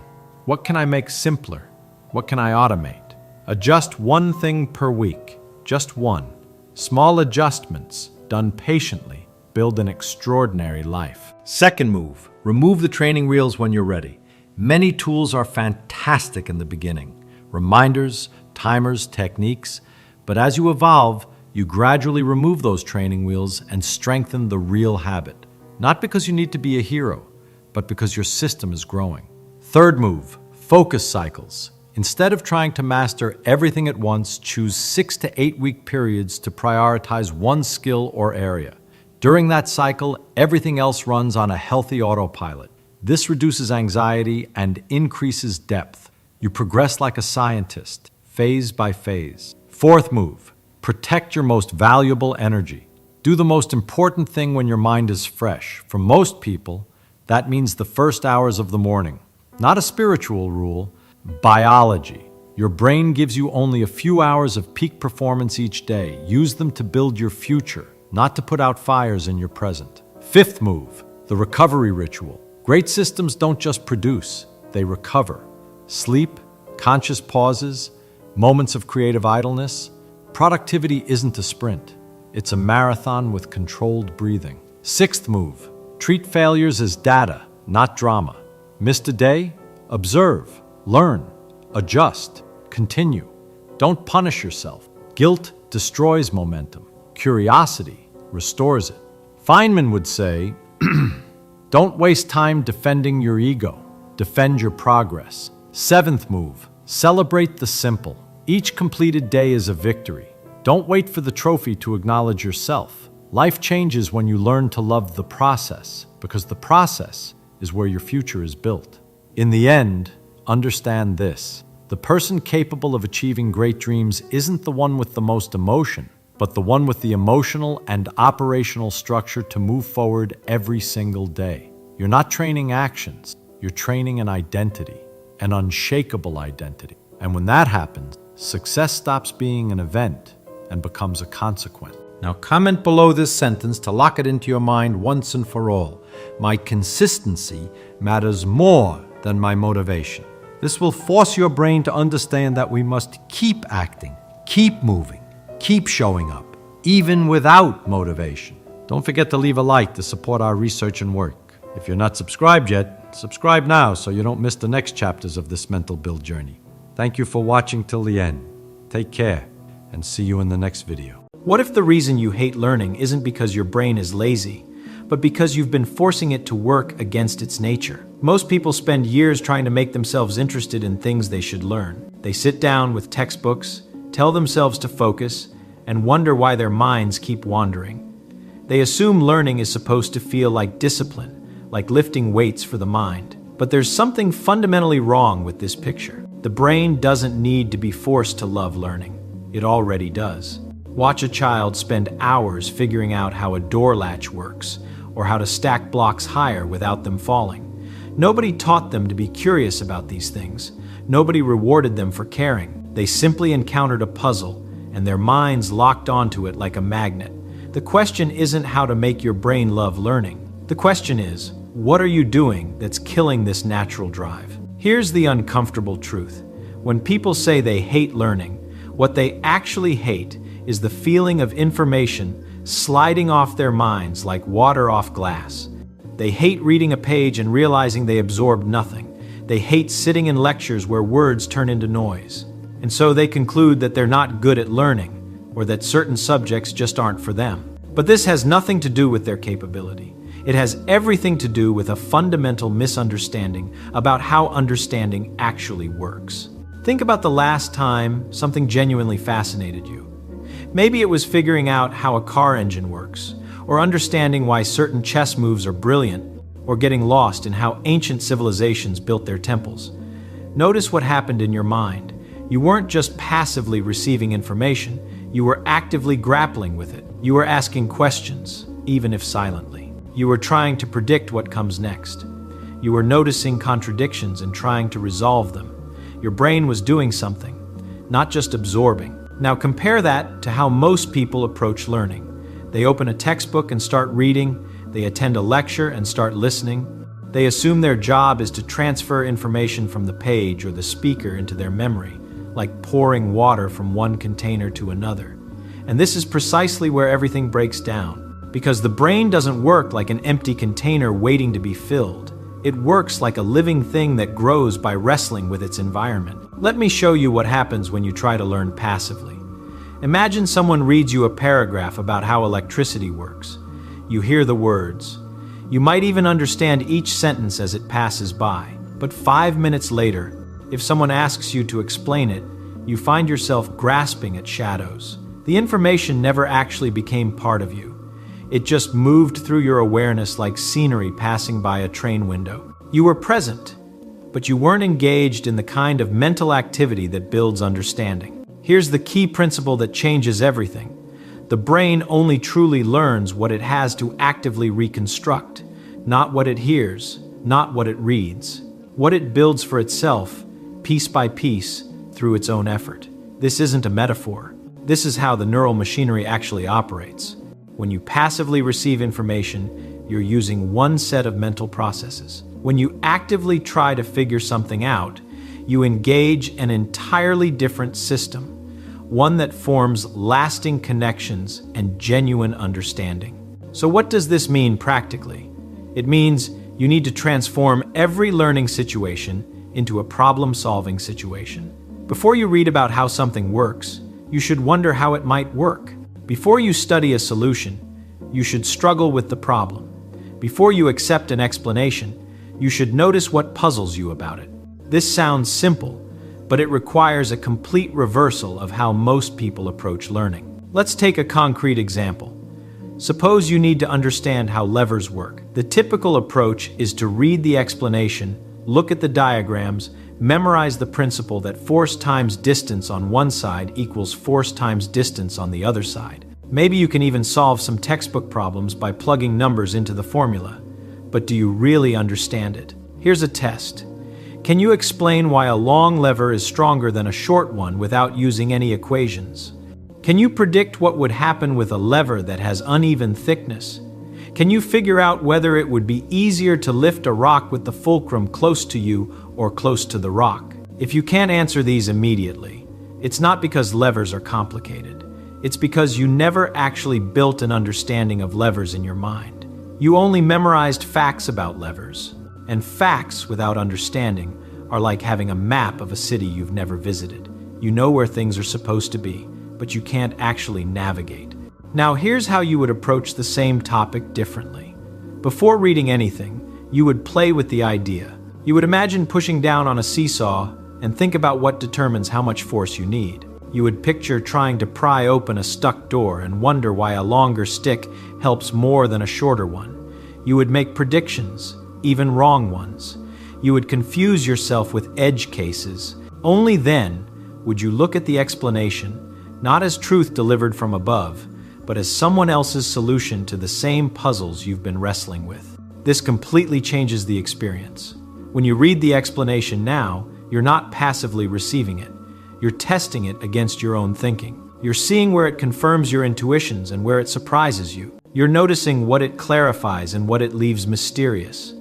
Speaker 2: What can I make simpler? What can I automate? Adjust one thing per week, just one. Small adjustments, done patiently, build an extraordinary life. Second move, remove the training wheels when you're ready. Many tools are fantastic in the beginning. Reminders, timers, techniques. But as you evolve, you gradually remove those training wheels and strengthen the real habit. Not because you need to be a hero, but because your system is growing. Third move, focus cycles. Instead of trying to master everything at once, choose 6 to 8 week periods to prioritize one skill or area. During that cycle, everything else runs on a healthy autopilot. This reduces anxiety and increases depth. You progress like a scientist, phase by phase. Fourth move, protect your most valuable energy. Do the most important thing when your mind is fresh. For most people, that means the first hours of the morning. Not a spiritual rule, biology. Your brain gives you only a few hours of peak performance each day. Use them to build your future, not to put out fires in your present. Fifth move, the recovery ritual. Great systems don't just produce, they recover. Sleep, conscious pauses, moments of creative idleness. Productivity isn't a sprint. It's a marathon with controlled breathing. Sixth move, treat failures as data, not drama. Missed a day? Observe, learn, adjust, continue. Don't punish yourself. Guilt destroys momentum. Curiosity restores it. Feynman would say, don't waste time defending your ego. Defend your progress. Seventh move, celebrate the simple. Each completed day is a victory. Don't wait for the trophy to acknowledge yourself. Life changes when you learn to love the process, because the process is where your future is built. In the end, understand this. The person capable of achieving great dreams isn't the one with the most emotion, but the one with the emotional and operational structure to move forward every single day. You're not training actions, you're training an identity, an unshakable identity. And when that happens, success stops being an event and becomes a consequence. Now comment below this sentence to lock it into your mind once and for all. My consistency matters more than my motivation. This will force your brain to understand that we must keep acting, keep moving, keep showing up, even without motivation. Don't forget to leave a like to support our research and work. If you're not subscribed yet, subscribe now so you don't miss the next chapters of this mental build journey. Thank you for watching till the end. Take care, and see you in the next video.
Speaker 3: What if the reason you hate learning isn't because your brain is lazy, but because you've been forcing it to work against its nature? Most people spend years trying to make themselves interested in things they should learn. They sit down with textbooks, tell themselves to focus, and wonder why their minds keep wandering. They assume learning is supposed to feel like discipline, like lifting weights for the mind. But there's something fundamentally wrong with this picture. The brain doesn't need to be forced to love learning. It already does. Watch a child spend hours figuring out how a door latch works, or how to stack blocks higher without them falling. Nobody taught them to be curious about these things. Nobody rewarded them for caring. They simply encountered a puzzle, and their minds locked onto it like a magnet. The question isn't how to make your brain love learning. The question is, what are you doing that's killing this natural drive? Here's the uncomfortable truth. When people say they hate learning, what they actually hate is the feeling of information sliding off their minds like water off glass. They hate reading a page and realizing they absorbed nothing. They hate sitting in lectures where words turn into noise. And so they conclude that they're not good at learning, or that certain subjects just aren't for them. But this has nothing to do with their capability. It has everything to do with a fundamental misunderstanding about how understanding actually works. Think about the last time something genuinely fascinated you. Maybe it was figuring out how a car engine works, or understanding why certain chess moves are brilliant, or getting lost in how ancient civilizations built their temples. Notice what happened in your mind. You weren't just passively receiving information, you were actively grappling with it. You were asking questions, even if silently. You were trying to predict what comes next. You were noticing contradictions and trying to resolve them. Your brain was doing something, not just absorbing. Now compare that to how most people approach learning. They open a textbook and start reading. They attend a lecture and start listening. They assume their job is to transfer information from the page or the speaker into their memory, like pouring water from one container to another. And this is precisely where everything breaks down, because the brain doesn't work like an empty container waiting to be filled. It works like a living thing that grows by wrestling with its environment. Let me show you what happens when you try to learn passively. Imagine someone reads you a paragraph about how electricity works. You hear the words. You might even understand each sentence as it passes by. But 5 minutes later, if someone asks you to explain it, you find yourself grasping at shadows. The information never actually became part of you. It just moved through your awareness like scenery passing by a train window. You were present, but you weren't engaged in the kind of mental activity that builds understanding. Here's the key principle that changes everything. The brain only truly learns what it has to actively reconstruct, not what it hears, not what it reads, what it builds for itself, piece by piece, through its own effort. This isn't a metaphor. This is how the neural machinery actually operates. When you passively receive information, you're using one set of mental processes. When you actively try to figure something out, you engage an entirely different system, one that forms lasting connections and genuine understanding. So what does this mean practically? It means you need to transform every learning situation into a problem-solving situation. Before you read about how something works, you should wonder how it might work. Before you study a solution, you should struggle with the problem. Before you accept an explanation, you should notice what puzzles you about it. This sounds simple, but it requires a complete reversal of how most people approach learning. Let's take a concrete example. Suppose you need to understand how levers work. The typical approach is to read the explanation, look at the diagrams, memorize the principle that force times distance on one side equals force times distance on the other side. Maybe you can even solve some textbook problems by plugging numbers into the formula. But do you really understand it? Here's a test. Can you explain why a long lever is stronger than a short one without using any equations? Can you predict what would happen with a lever that has uneven thickness? Can you figure out whether it would be easier to lift a rock with the fulcrum close to you or close to the rock? If you can't answer these immediately, it's not because levers are complicated. It's because you never actually built an understanding of levers in your mind. You only memorized facts about levers. And facts without understanding are like having a map of a city you've never visited. You know where things are supposed to be, but you can't actually navigate. Now here's how you would approach the same topic differently. Before reading anything, you would play with the idea. You would imagine pushing down on a seesaw and think about what determines how much force you need. You would picture trying to pry open a stuck door and wonder why a longer stick helps more than a shorter one. You would make predictions, even wrong ones. You would confuse yourself with edge cases. Only then would you look at the explanation, not as truth delivered from above, but as someone else's solution to the same puzzles you've been wrestling with. This completely changes the experience. When you read the explanation now, you're not passively receiving it. You're testing it against your own thinking. You're seeing where it confirms your intuitions and where it surprises you. You're noticing what it clarifies and what it leaves mysterious.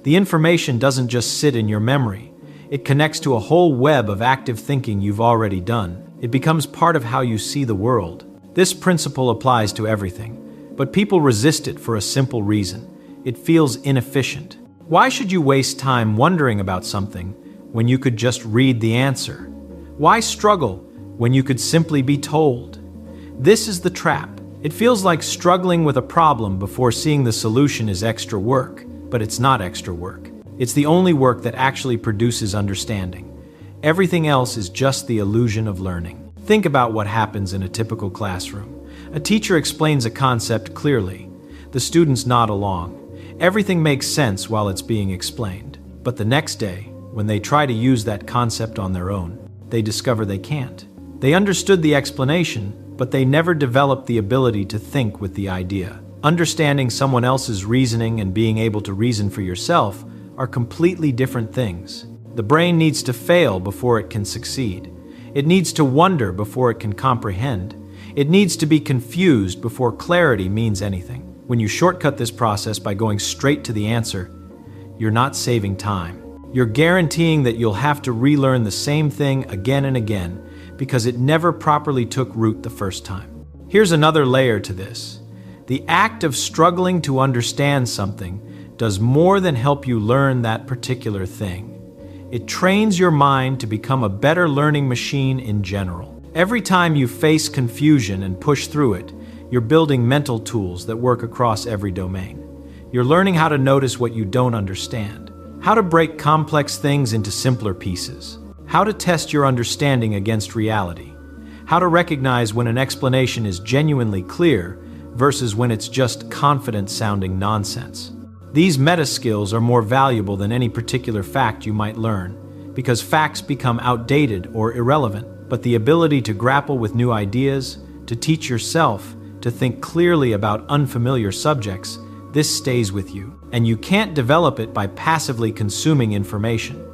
Speaker 3: The information doesn't just sit in your memory. It connects to a whole web of active thinking you've already done. It becomes part of how you see the world. This principle applies to everything, but people resist it for a simple reason. It feels inefficient. Why should you waste time wondering about something when you could just read the answer? Why struggle when you could simply be told? This is the trap. It feels like struggling with a problem before seeing the solution is extra work, but it's not extra work. It's the only work that actually produces understanding. Everything else is just the illusion of learning. Think about what happens in a typical classroom. A teacher explains a concept clearly. The students nod along. Everything makes sense while it's being explained. But the next day, when they try to use that concept on their own, they discover they can't. They understood the explanation, but they never developed the ability to think with the idea. Understanding someone else's reasoning and being able to reason for yourself are completely different things. The brain needs to fail before it can succeed. It needs to wonder before it can comprehend. It needs to be confused before clarity means anything. When you shortcut this process by going straight to the answer, you're not saving time. You're guaranteeing that you'll have to relearn the same thing again and again because it never properly took root the first time. Here's another layer to this. The act of struggling to understand something does more than help you learn that particular thing. It trains your mind to become a better learning machine in general. Every time you face confusion and push through it, you're building mental tools that work across every domain. You're learning how to notice what you don't understand, how to break complex things into simpler pieces, how to test your understanding against reality, how to recognize when an explanation is genuinely clear versus when it's just confident-sounding nonsense. These meta skills are more valuable than any particular fact you might learn, because facts become outdated or irrelevant, but the ability to grapple with new ideas, to teach yourself, to think clearly about unfamiliar subjects, this stays with you. And you can't develop it by passively consuming information.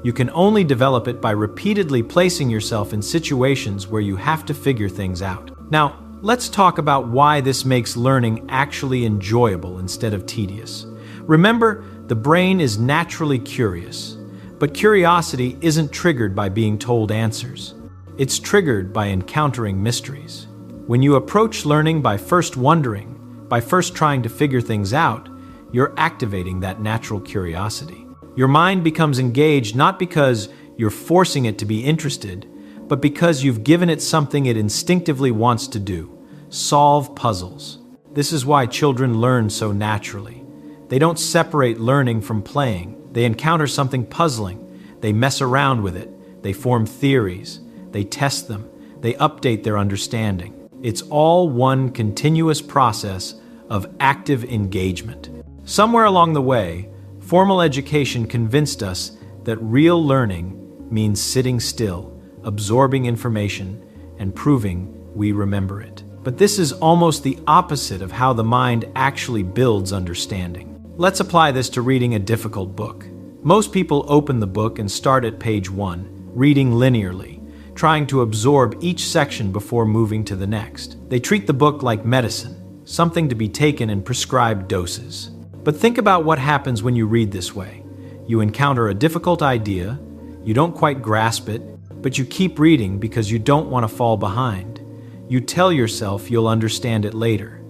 Speaker 3: You can only develop it by repeatedly placing yourself in situations where you have to figure things out. Now, Let's talk about why this makes learning actually enjoyable instead of tedious. Remember, the brain is naturally curious, but curiosity isn't triggered by being told answers. It's triggered by encountering mysteries. When you approach learning by first wondering, by first trying to figure things out, you're activating that natural curiosity. Your mind becomes engaged not because you're forcing it to be interested, but because you've given it something it instinctively wants to do: solve puzzles. This is why children learn so naturally. They don't separate learning from playing. They encounter something puzzling. They mess around with it. They form theories. They test them. They update their understanding. It's all one continuous process of active engagement. Somewhere along the way, formal education convinced us that real learning means sitting still, absorbing information, and proving we remember it. But this is almost the opposite of how the mind actually builds understanding. Let's apply this to reading a difficult book. Most people open the book and start at page 1, reading linearly, trying to absorb each section before moving to the next. They treat the book like medicine, something to be taken in prescribed doses. But think about what happens when you read this way. You encounter a difficult idea, you don't quite grasp it, but you keep reading because you don't want to fall behind. You tell yourself you'll understand it later.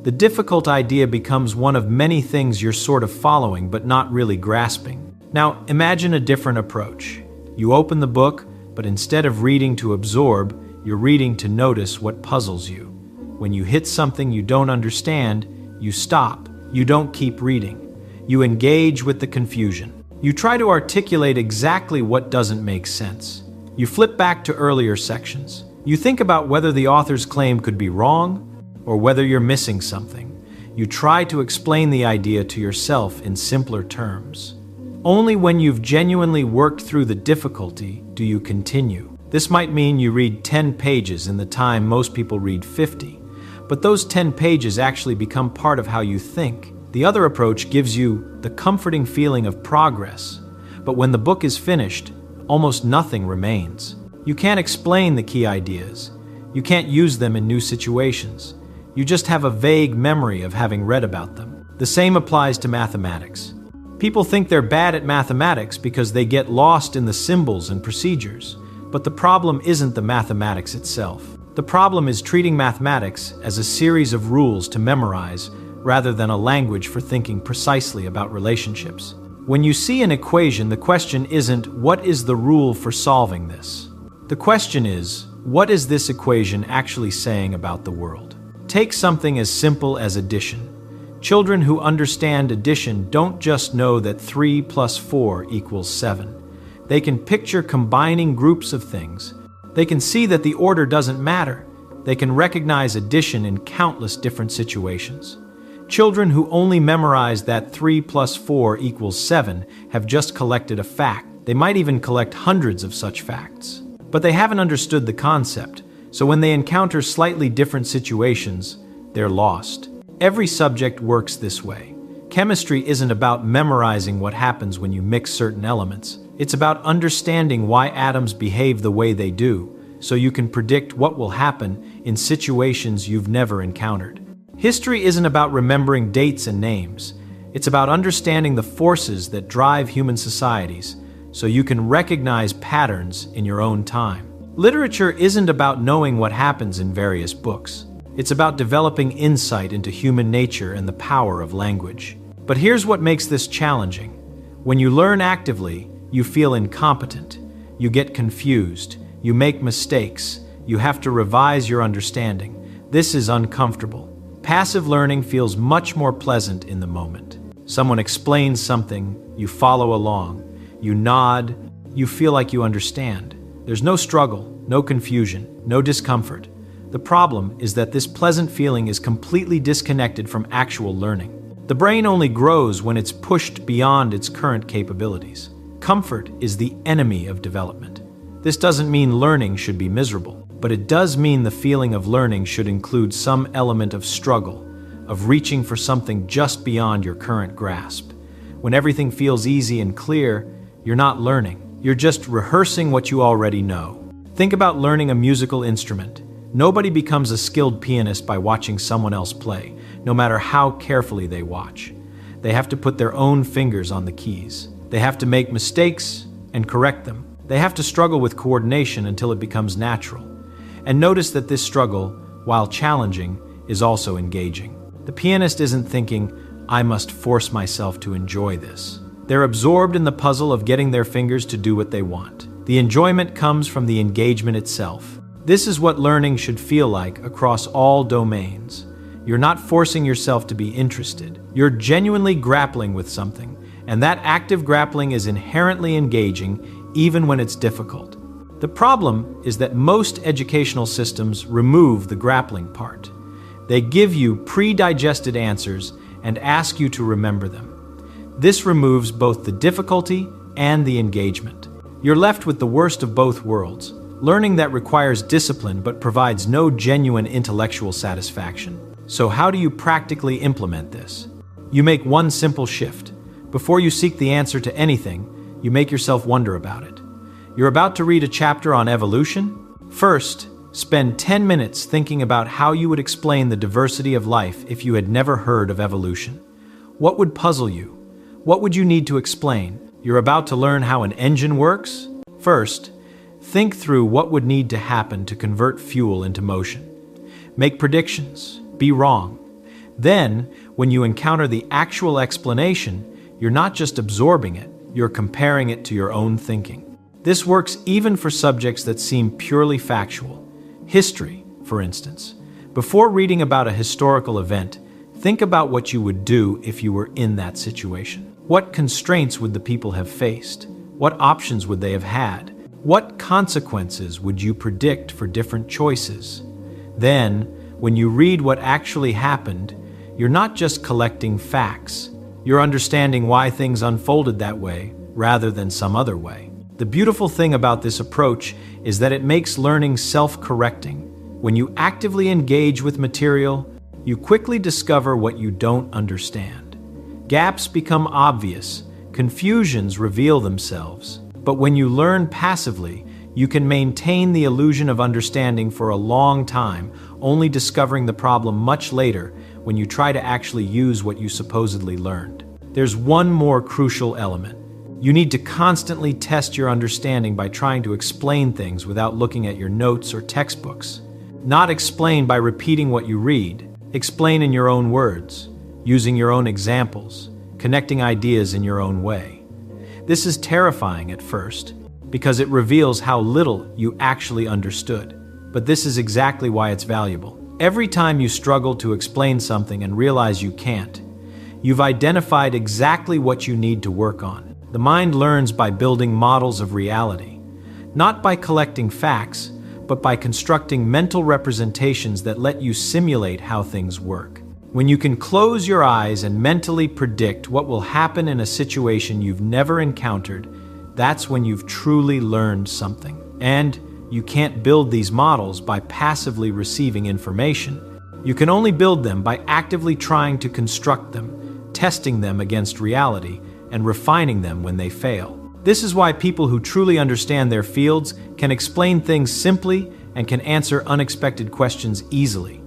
Speaker 3: The difficult idea becomes one of many things you're sort of following but not really grasping. Now, imagine a different approach. You open the book, but instead of reading to absorb, you're reading to notice what puzzles you. When you hit something you don't understand, you stop. You don't keep reading. You engage with the confusion. You try to articulate exactly what doesn't make sense. You flip back to earlier sections. You think about whether the author's claim could be wrong or whether you're missing something. You try to explain the idea to yourself in simpler terms. Only when you've genuinely worked through the difficulty do you continue. This might mean you read 10 pages in the time most people read 50, but those 10 pages actually become part of how you think. The other approach gives you the comforting feeling of progress, but when the book is finished, almost nothing remains. You can't explain the key ideas. You can't use them in new situations. You just have a vague memory of having read about them. The same applies to mathematics. People think they're bad at mathematics because they get lost in the symbols and procedures. But the problem isn't the mathematics itself. The problem is treating mathematics as a series of rules to memorize rather than a language for thinking precisely about relationships. When you see an equation, the question isn't, what is the rule for solving this? The question is, what is this equation actually saying about the world? Take something as simple as addition. Children who understand addition don't just know that 3 plus 4 equals 7. They can picture combining groups of things. They can see that the order doesn't matter. They can recognize addition in countless different situations. Children who only memorize that 3 plus 4 equals 7 have just collected a fact. They might even collect hundreds of such facts. But they haven't understood the concept, so when they encounter slightly different situations, they're lost. Every subject works this way. Chemistry isn't about memorizing what happens when you mix certain elements. It's about understanding why atoms behave the way they do, so you can predict what will happen in situations you've never encountered. History isn't about remembering dates and names. It's about understanding the forces that drive human societies, so you can recognize patterns in your own time. Literature isn't about knowing what happens in various books. It's about developing insight into human nature and the power of language. But here's what makes this challenging. When you learn actively, you feel incompetent. You get confused. You make mistakes. You have to revise your understanding. This is uncomfortable. Passive learning feels much more pleasant in the moment. Someone explains something, you follow along. You nod, you feel like you understand. There's no struggle, no confusion, no discomfort. The problem is that this pleasant feeling is completely disconnected from actual learning. The brain only grows when it's pushed beyond its current capabilities. Comfort is the enemy of development. This doesn't mean learning should be miserable, but it does mean the feeling of learning should include some element of struggle, of reaching for something just beyond your current grasp. When everything feels easy and clear, you're not learning. You're just rehearsing what you already know. Think about learning a musical instrument. Nobody becomes a skilled pianist by watching someone else play, no matter how carefully they watch. They have to put their own fingers on the keys. They have to make mistakes and correct them. They have to struggle with coordination until it becomes natural. And notice that this struggle, while challenging, is also engaging. The pianist isn't thinking, "I must force myself to enjoy this." They're absorbed in the puzzle of getting their fingers to do what they want. The enjoyment comes from the engagement itself. This is what learning should feel like across all domains. You're not forcing yourself to be interested. You're genuinely grappling with something, and that active grappling is inherently engaging even when it's difficult. The problem is that most educational systems remove the grappling part. They give you pre-digested answers and ask you to remember them. This removes both the difficulty and the engagement. You're left with the worst of both worlds, learning that requires discipline but provides no genuine intellectual satisfaction. So how do you practically implement this? You make one simple shift. Before you seek the answer to anything, you make yourself wonder about it. You're about to read a chapter on evolution? First, spend 10 minutes thinking about how you would explain the diversity of life if you had never heard of evolution. What would puzzle you? What would you need to explain? You're about to learn how an engine works? First, think through what would need to happen to convert fuel into motion. Make predictions. Be wrong. Then, when you encounter the actual explanation, you're not just absorbing it, you're comparing it to your own thinking. This works even for subjects that seem purely factual. History, for instance. Before reading about a historical event, think about what you would do if you were in that situation. What constraints would the people have faced? What options would they have had? What consequences would you predict for different choices? Then, when you read what actually happened, you're not just collecting facts. You're understanding why things unfolded that way rather than some other way. The beautiful thing about this approach is that it makes learning self-correcting. When you actively engage with material, you quickly discover what you don't understand. Gaps become obvious, confusions reveal themselves. But when you learn passively, you can maintain the illusion of understanding for a long time, only discovering the problem much later when you try to actually use what you supposedly learned. There's one more crucial element. You need to constantly test your understanding by trying to explain things without looking at your notes or textbooks. Not explain by repeating what you read. Explain in your own words, using your own examples, connecting ideas in your own way. This is terrifying at first, because it reveals how little you actually understood. But this is exactly why it's valuable. Every time you struggle to explain something and realize you can't, you've identified exactly what you need to work on. The mind learns by building models of reality, not by collecting facts, but by constructing mental representations that let you simulate how things work. When you can close your eyes and mentally predict what will happen in a situation you've never encountered, that's when you've truly learned something. And you can't build these models by passively receiving information. You can only build them by actively trying to construct them, testing them against reality, and refining them when they fail. This is why people who truly understand their fields can explain things simply and can answer unexpected questions easily.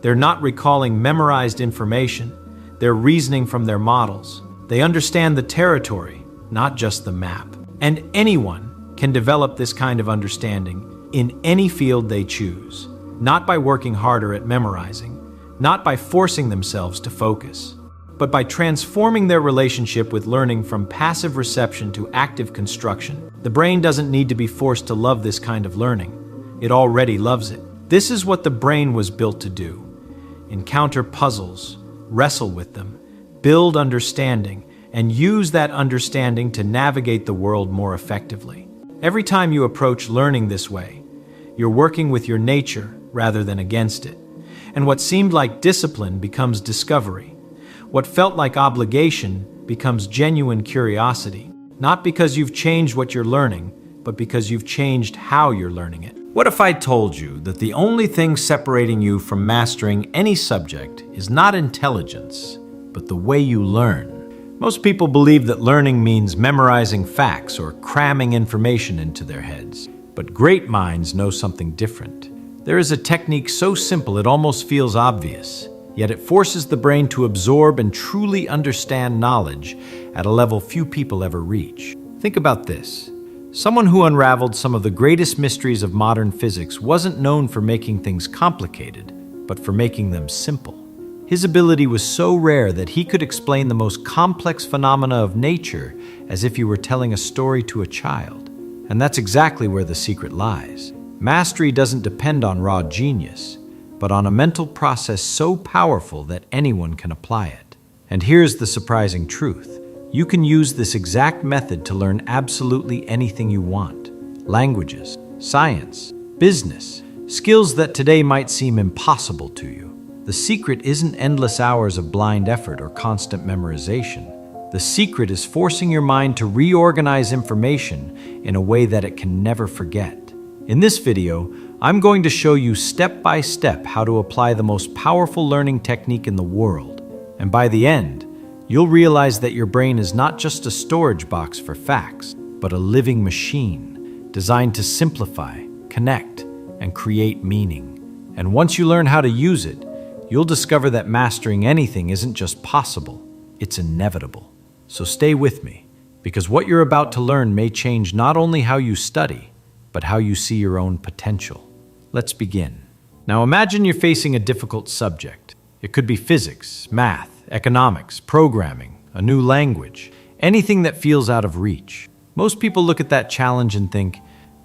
Speaker 3: They're not recalling memorized information, they're reasoning from their models. They understand the territory, not just the map. And anyone can develop this kind of understanding in any field they choose, not by working harder at memorizing, not by forcing themselves to focus, but by transforming their relationship with learning from passive reception to active construction. The brain doesn't need to be forced to love this kind of learning. It already loves it. This is what the brain was built to do. Encounter puzzles, wrestle with them, build understanding, and use that understanding to navigate the world more effectively. Every time you approach learning this way, you're working with your nature rather than against it. And what seemed like discipline becomes discovery. What felt like obligation becomes genuine curiosity, not because you've changed what you're learning, but because you've changed how you're learning it.
Speaker 2: What if I told you that the only thing separating you from mastering any subject is not intelligence, but the way you learn? Most people believe that learning means memorizing facts or cramming information into their heads. But great minds know something different.
Speaker 3: There is a technique so simple it almost feels obvious, yet it forces the brain to absorb and truly understand knowledge at a level few people ever reach. Think about this. Someone who unraveled some of the greatest mysteries of modern physics wasn't known for making things complicated, but for making them simple. His ability was so rare that he could explain the most complex phenomena of nature as if he were telling a story to a child. And that's exactly where the secret lies. Mastery doesn't depend on raw genius, but on a mental process so powerful that anyone can apply it. And here's the surprising truth. You can use this exact method to learn absolutely anything you want. Languages, science, business, skills that today might seem impossible to you. The secret isn't endless hours of blind effort or constant memorization. The secret is forcing your mind to reorganize information in a way that it can never forget. In this video, I'm going to show you step by step how to apply the most powerful learning technique in the world. And by the end, you'll realize that your brain is not just a storage box for facts, but a living machine designed to simplify, connect, and create meaning. And once you learn how to use it, you'll discover that mastering anything isn't just possible, it's inevitable. So stay with me, because what you're about to learn may change not only how you study, but how you see your own potential. Let's begin. Now imagine you're facing a difficult subject. It could be physics, math, economics, programming, a new language, anything that feels out of reach. Most people look at that challenge and think,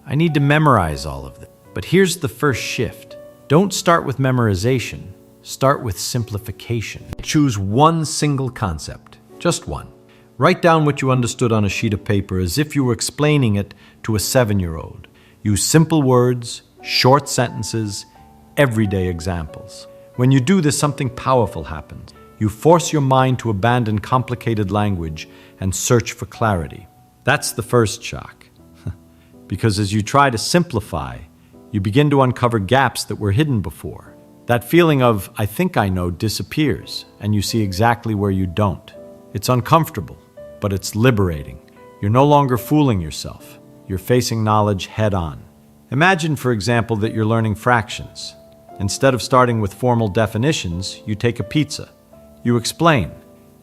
Speaker 3: I need to memorize all of this. But here's the first shift. Don't start with memorization. Start with simplification. Choose one single concept, just one. Write down what you understood on a sheet of paper as if you were explaining it to a 7-year-old. Use simple words, short sentences, everyday examples. When you do this, something powerful happens. You force your mind to abandon complicated language and search for clarity. That's the first shock. Because as you try to simplify, you begin to uncover gaps that were hidden before. That feeling of, I think I know, disappears, and you see exactly where you don't. It's uncomfortable, but it's liberating. You're no longer fooling yourself. You're facing knowledge head on. Imagine, for example, that you're learning fractions. Instead of starting with formal definitions, you take a pizza. You explain,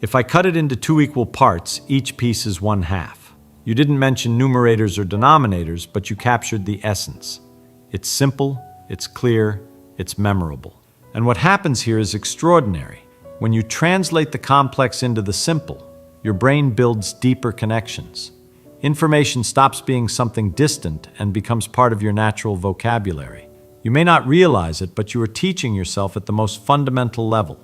Speaker 3: if I cut it into 2 equal parts, each piece is 1/2. You didn't mention numerators or denominators, but you captured the essence. It's simple, it's clear, it's memorable. And what happens here is extraordinary. When you translate the complex into the simple, your brain builds deeper connections. Information stops being something distant and becomes part of your natural vocabulary. You may not realize it, but you are teaching yourself at the most fundamental level.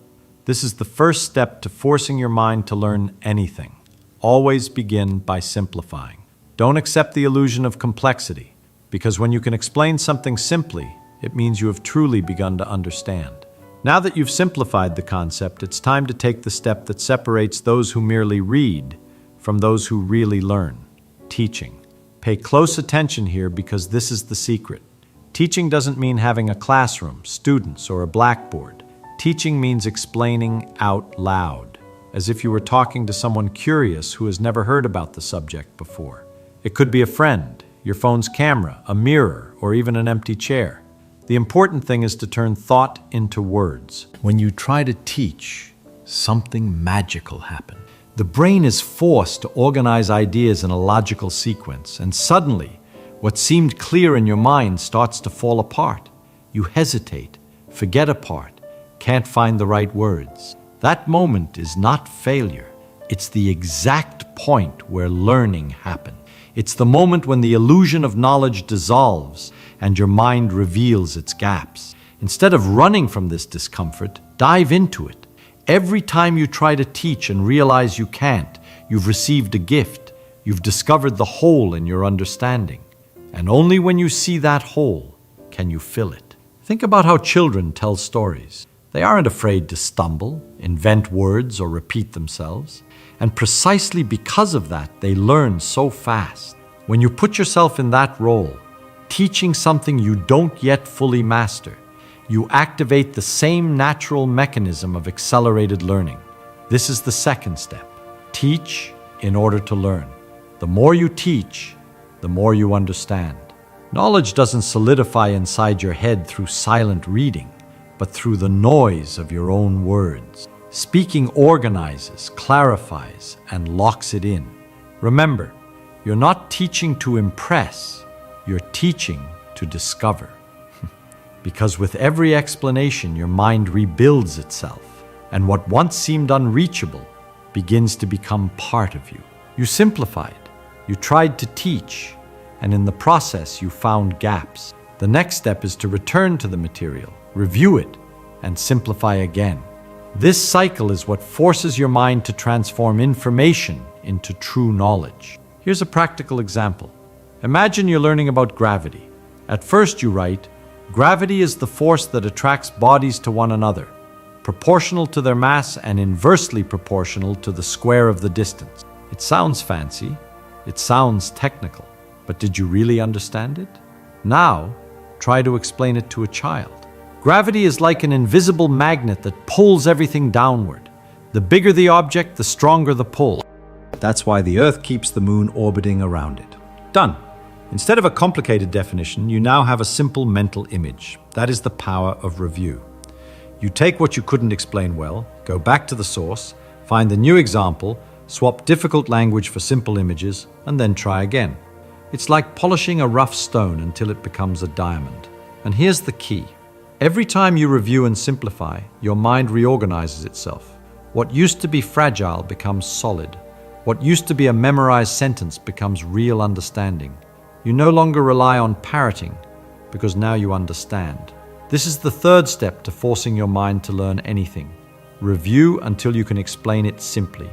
Speaker 3: This is the first step to forcing your mind to learn anything. Always begin by simplifying. Don't accept the illusion of complexity, because when you can explain something simply, it means you have truly begun to understand. Now that you've simplified the concept, it's time to take the step that separates those who merely read from those who really learn: teaching. Pay close attention here, because this is the secret. Teaching doesn't mean having a classroom, students, or a blackboard. Teaching means explaining out loud, as if you were talking to someone curious who has never heard about the subject before. It could be a friend, your phone's camera, a mirror, or even an empty chair. The important thing is to turn thought into words. When you try to teach, something magical happens. The brain is forced to organize ideas in a logical sequence, and suddenly, what seemed clear in your mind starts to fall apart. You hesitate, forget a part, can't find the right words. That moment is not failure. It's the exact point where learning happens. It's the moment when the illusion of knowledge dissolves and your mind reveals its gaps. Instead of running from this discomfort, dive into it. Every time you try to teach and realize you can't, you've received a gift. You've discovered the hole in your understanding. And only when you see that hole can you fill it. Think about how children tell stories. They aren't afraid to stumble, invent words, or repeat themselves. And precisely because of that, they learn so fast. When you put yourself in that role, teaching something you don't yet fully master, you activate the same natural mechanism of accelerated learning. This is the second step. Teach in order to learn. The more you teach, the more you understand.
Speaker 2: Knowledge doesn't solidify inside your head through silent reading, but through the noise of your own words. Speaking organizes, clarifies, and locks it in. Remember, you're not teaching to impress, you're teaching to discover. Because with every explanation, your mind rebuilds itself, and what once seemed unreachable begins to become part of you. You simplified, you tried to teach, and in the process you found gaps. The next step is to return to the material, review it, and simplify again. This cycle is what forces your mind to transform information into true knowledge. Here's a practical example. Imagine you're learning about gravity. At first you write, gravity is the force that attracts bodies to one another, proportional to their mass and inversely proportional to the square of the distance. It sounds fancy, it sounds technical, but did you really understand it? Now, try to explain it to a child. Gravity is like an invisible magnet that pulls everything downward. The bigger the object, the stronger the pull. That's why the Earth keeps the Moon orbiting around it. Done. Instead of a complicated definition, you now have a simple mental image. That is the power of review. You take what you couldn't explain well, go back to the source, find the new example, swap difficult language for simple images, and then try again. It's like polishing a rough stone until it becomes a diamond. And here's the key. Every time you review and simplify, your mind reorganizes itself. What used to be fragile becomes solid. What used to be a memorized sentence becomes real understanding. You no longer rely on parroting, because now you understand. This is the third step to forcing your mind to learn anything. Review until you can explain it simply.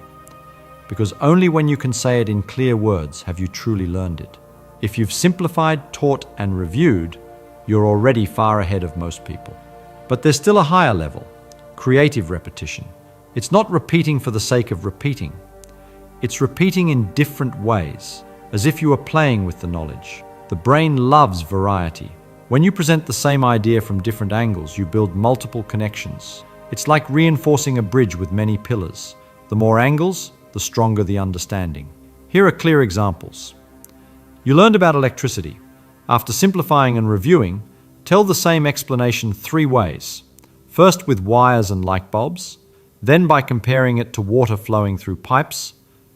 Speaker 2: Because only when you can say it in clear words have you truly learned it. If you've simplified, taught, and reviewed, you're already far ahead of most people. But there's still a higher level, creative repetition. It's not repeating for the sake of repeating. It's repeating in different ways, as if you were playing with the knowledge. The brain loves variety. When you present the same idea from different angles, you build multiple connections. It's like reinforcing a bridge with many pillars. The more angles, the stronger the understanding. Here are clear examples. You learned about electricity. After simplifying and reviewing, tell the same explanation 3 ways. First with wires and light bulbs, then by comparing it to water flowing through pipes,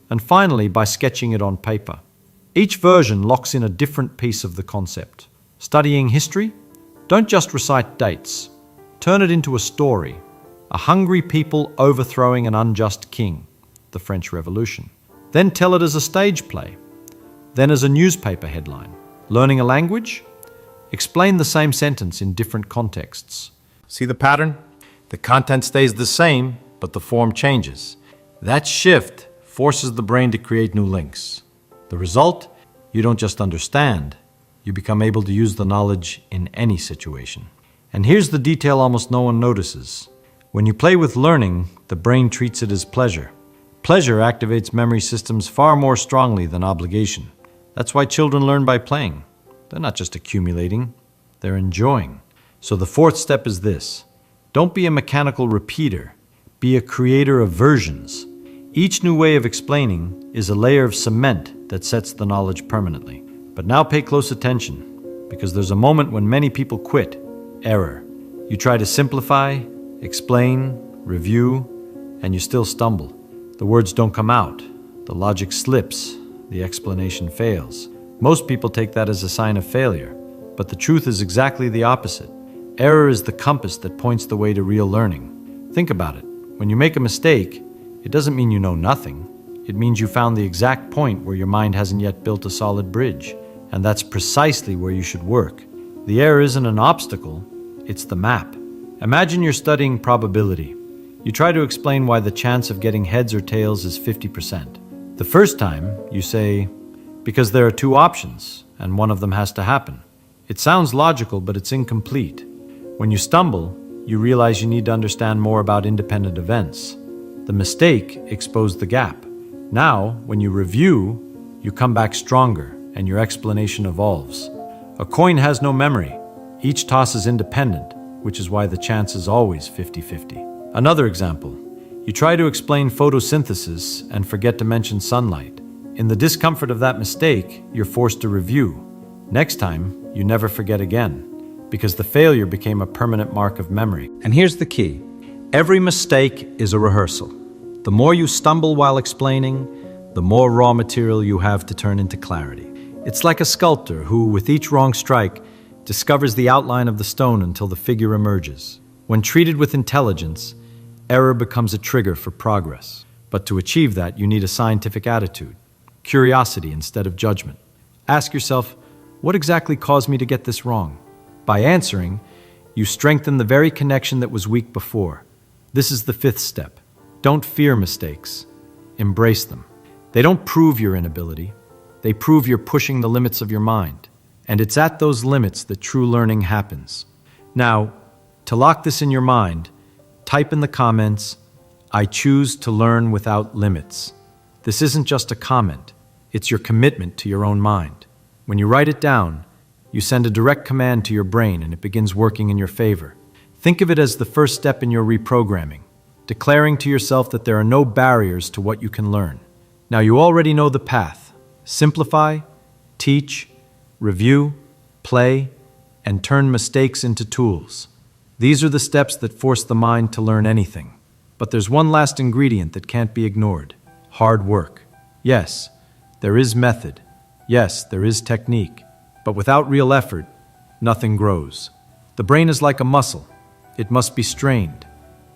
Speaker 2: and finally by sketching it on paper. Each version locks in a different piece of the concept. Studying history? Don't just recite dates. Turn it into a story. A hungry people overthrowing an unjust king, the French Revolution. Then tell it as a stage play. Then as a newspaper headline. Learning a language? Explain the same sentence in different contexts. See the pattern? The content stays the same, but the form changes. That shift forces the brain to create new links. The result? You don't just understand, you become able to use the knowledge in any situation. And here's the detail almost no one notices. When you play with learning, the brain treats it as pleasure. Pleasure activates memory systems far more strongly than obligation. That's why children learn by playing. They're not just accumulating, they're enjoying. So the 4th step is this. Don't be a mechanical repeater. Be a creator of versions. Each new way of explaining is a layer of cement that sets the knowledge permanently. But now pay close attention, because there's a moment when many people quit. Error. You try to simplify, explain, review, and you still stumble. The words don't come out. The logic slips. The explanation fails. Most people take that as a sign of failure, but the truth is exactly the opposite. Error is the compass that points the way to real learning. Think about it. When you make a mistake, it doesn't mean you know nothing. It means you found the exact point where your mind hasn't yet built a solid bridge, and that's precisely where you should work. The error isn't an obstacle, it's the map. Imagine you're studying probability. You try to explain why the chance of getting heads or tails is 50%. The first time, you say, because there are 2 options, and one of them has to happen. It sounds logical, but it's incomplete. When you stumble, you realize you need to understand more about independent events. The mistake exposed the gap. Now, when you review, you come back stronger, and your explanation evolves. A coin has no memory. Each toss is independent, which is why the chance is always 50-50. Another example. You try to explain photosynthesis and forget to mention sunlight. In the discomfort of that mistake, you're forced to review. Next time,
Speaker 3: you never forget again, because the failure became a permanent mark of memory. And here's the key. Every mistake is a rehearsal. The more you stumble while explaining, the more raw material you have to turn into clarity. It's like a sculptor who, with each wrong strike, discovers the outline of the stone until the figure emerges. When treated with intelligence, error becomes a trigger for progress. But to achieve that, you need a scientific attitude, curiosity instead of judgment. Ask yourself, what exactly caused me to get this wrong? By answering, you strengthen the very connection that was weak before. This is the fifth step. Don't fear mistakes. Embrace them. They don't prove your inability. They prove you're pushing the limits of your mind. And it's at those limits that true learning happens. Now, to lock this in your mind, type in the comments, "I choose to learn without limits." This isn't just a comment. It's your commitment to your own mind. When you write it down, you send a direct command to your brain and it begins working in your favor. Think of it as the first step in your reprogramming, declaring to yourself that there are no barriers to what you can learn. Now you already know the path. Simplify, teach, review, play, and turn mistakes into tools. These are the steps that force the mind to learn anything. But there's one last ingredient that can't be ignored: hard work. Yes, there is method. Yes, there is technique. But without real effort, nothing grows. The brain is like a muscle. It must be strained.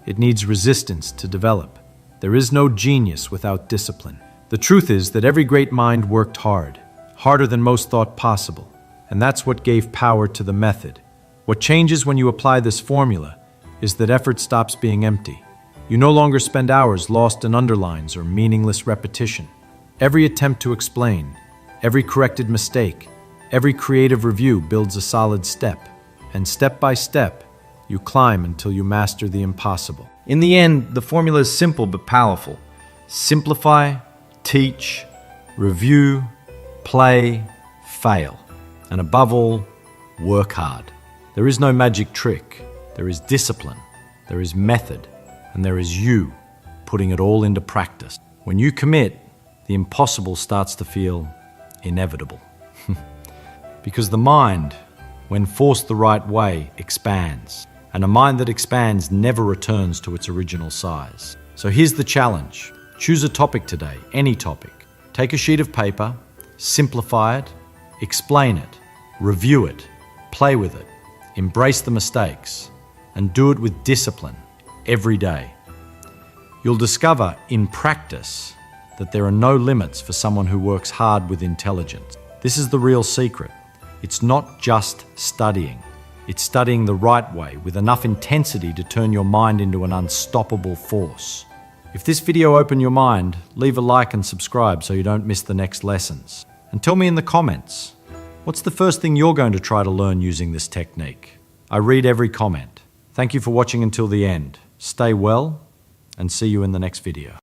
Speaker 3: It needs resistance to develop. There is no genius without discipline. The truth is that every great mind worked hard, harder than most thought possible. And that's what gave power to the method. What changes when you apply this formula is that effort stops being empty. You no longer spend hours lost in underlines or meaningless repetition. Every attempt to explain, every corrected mistake, every creative review builds a solid step. And step by step, you climb until you master the impossible. In the end, the formula is simple but powerful. Simplify, teach, review, play, fail. And above all, work hard. There is no magic trick. There is discipline. There is method. And there is you putting it all into practice. When you commit, the impossible starts to feel inevitable. Because the mind, when forced the right way, expands. And a mind that expands never returns to its original size. So here's the challenge. Choose a topic today, any topic. Take a sheet of paper, simplify it, explain it, review it, play with it, embrace the mistakes, and do it with discipline every day. You'll discover in practice that there are no limits for someone who works hard with intelligence. This is the real secret. It's not just studying. It's studying the right way with enough intensity to turn your mind into an unstoppable force. If this video opened your mind, leave a like and subscribe so you don't miss the next lessons. And tell me in the comments, what's the first thing you're going to try to learn using this technique? I read every comment. Thank you for watching until the end. Stay well, and see you in the next video.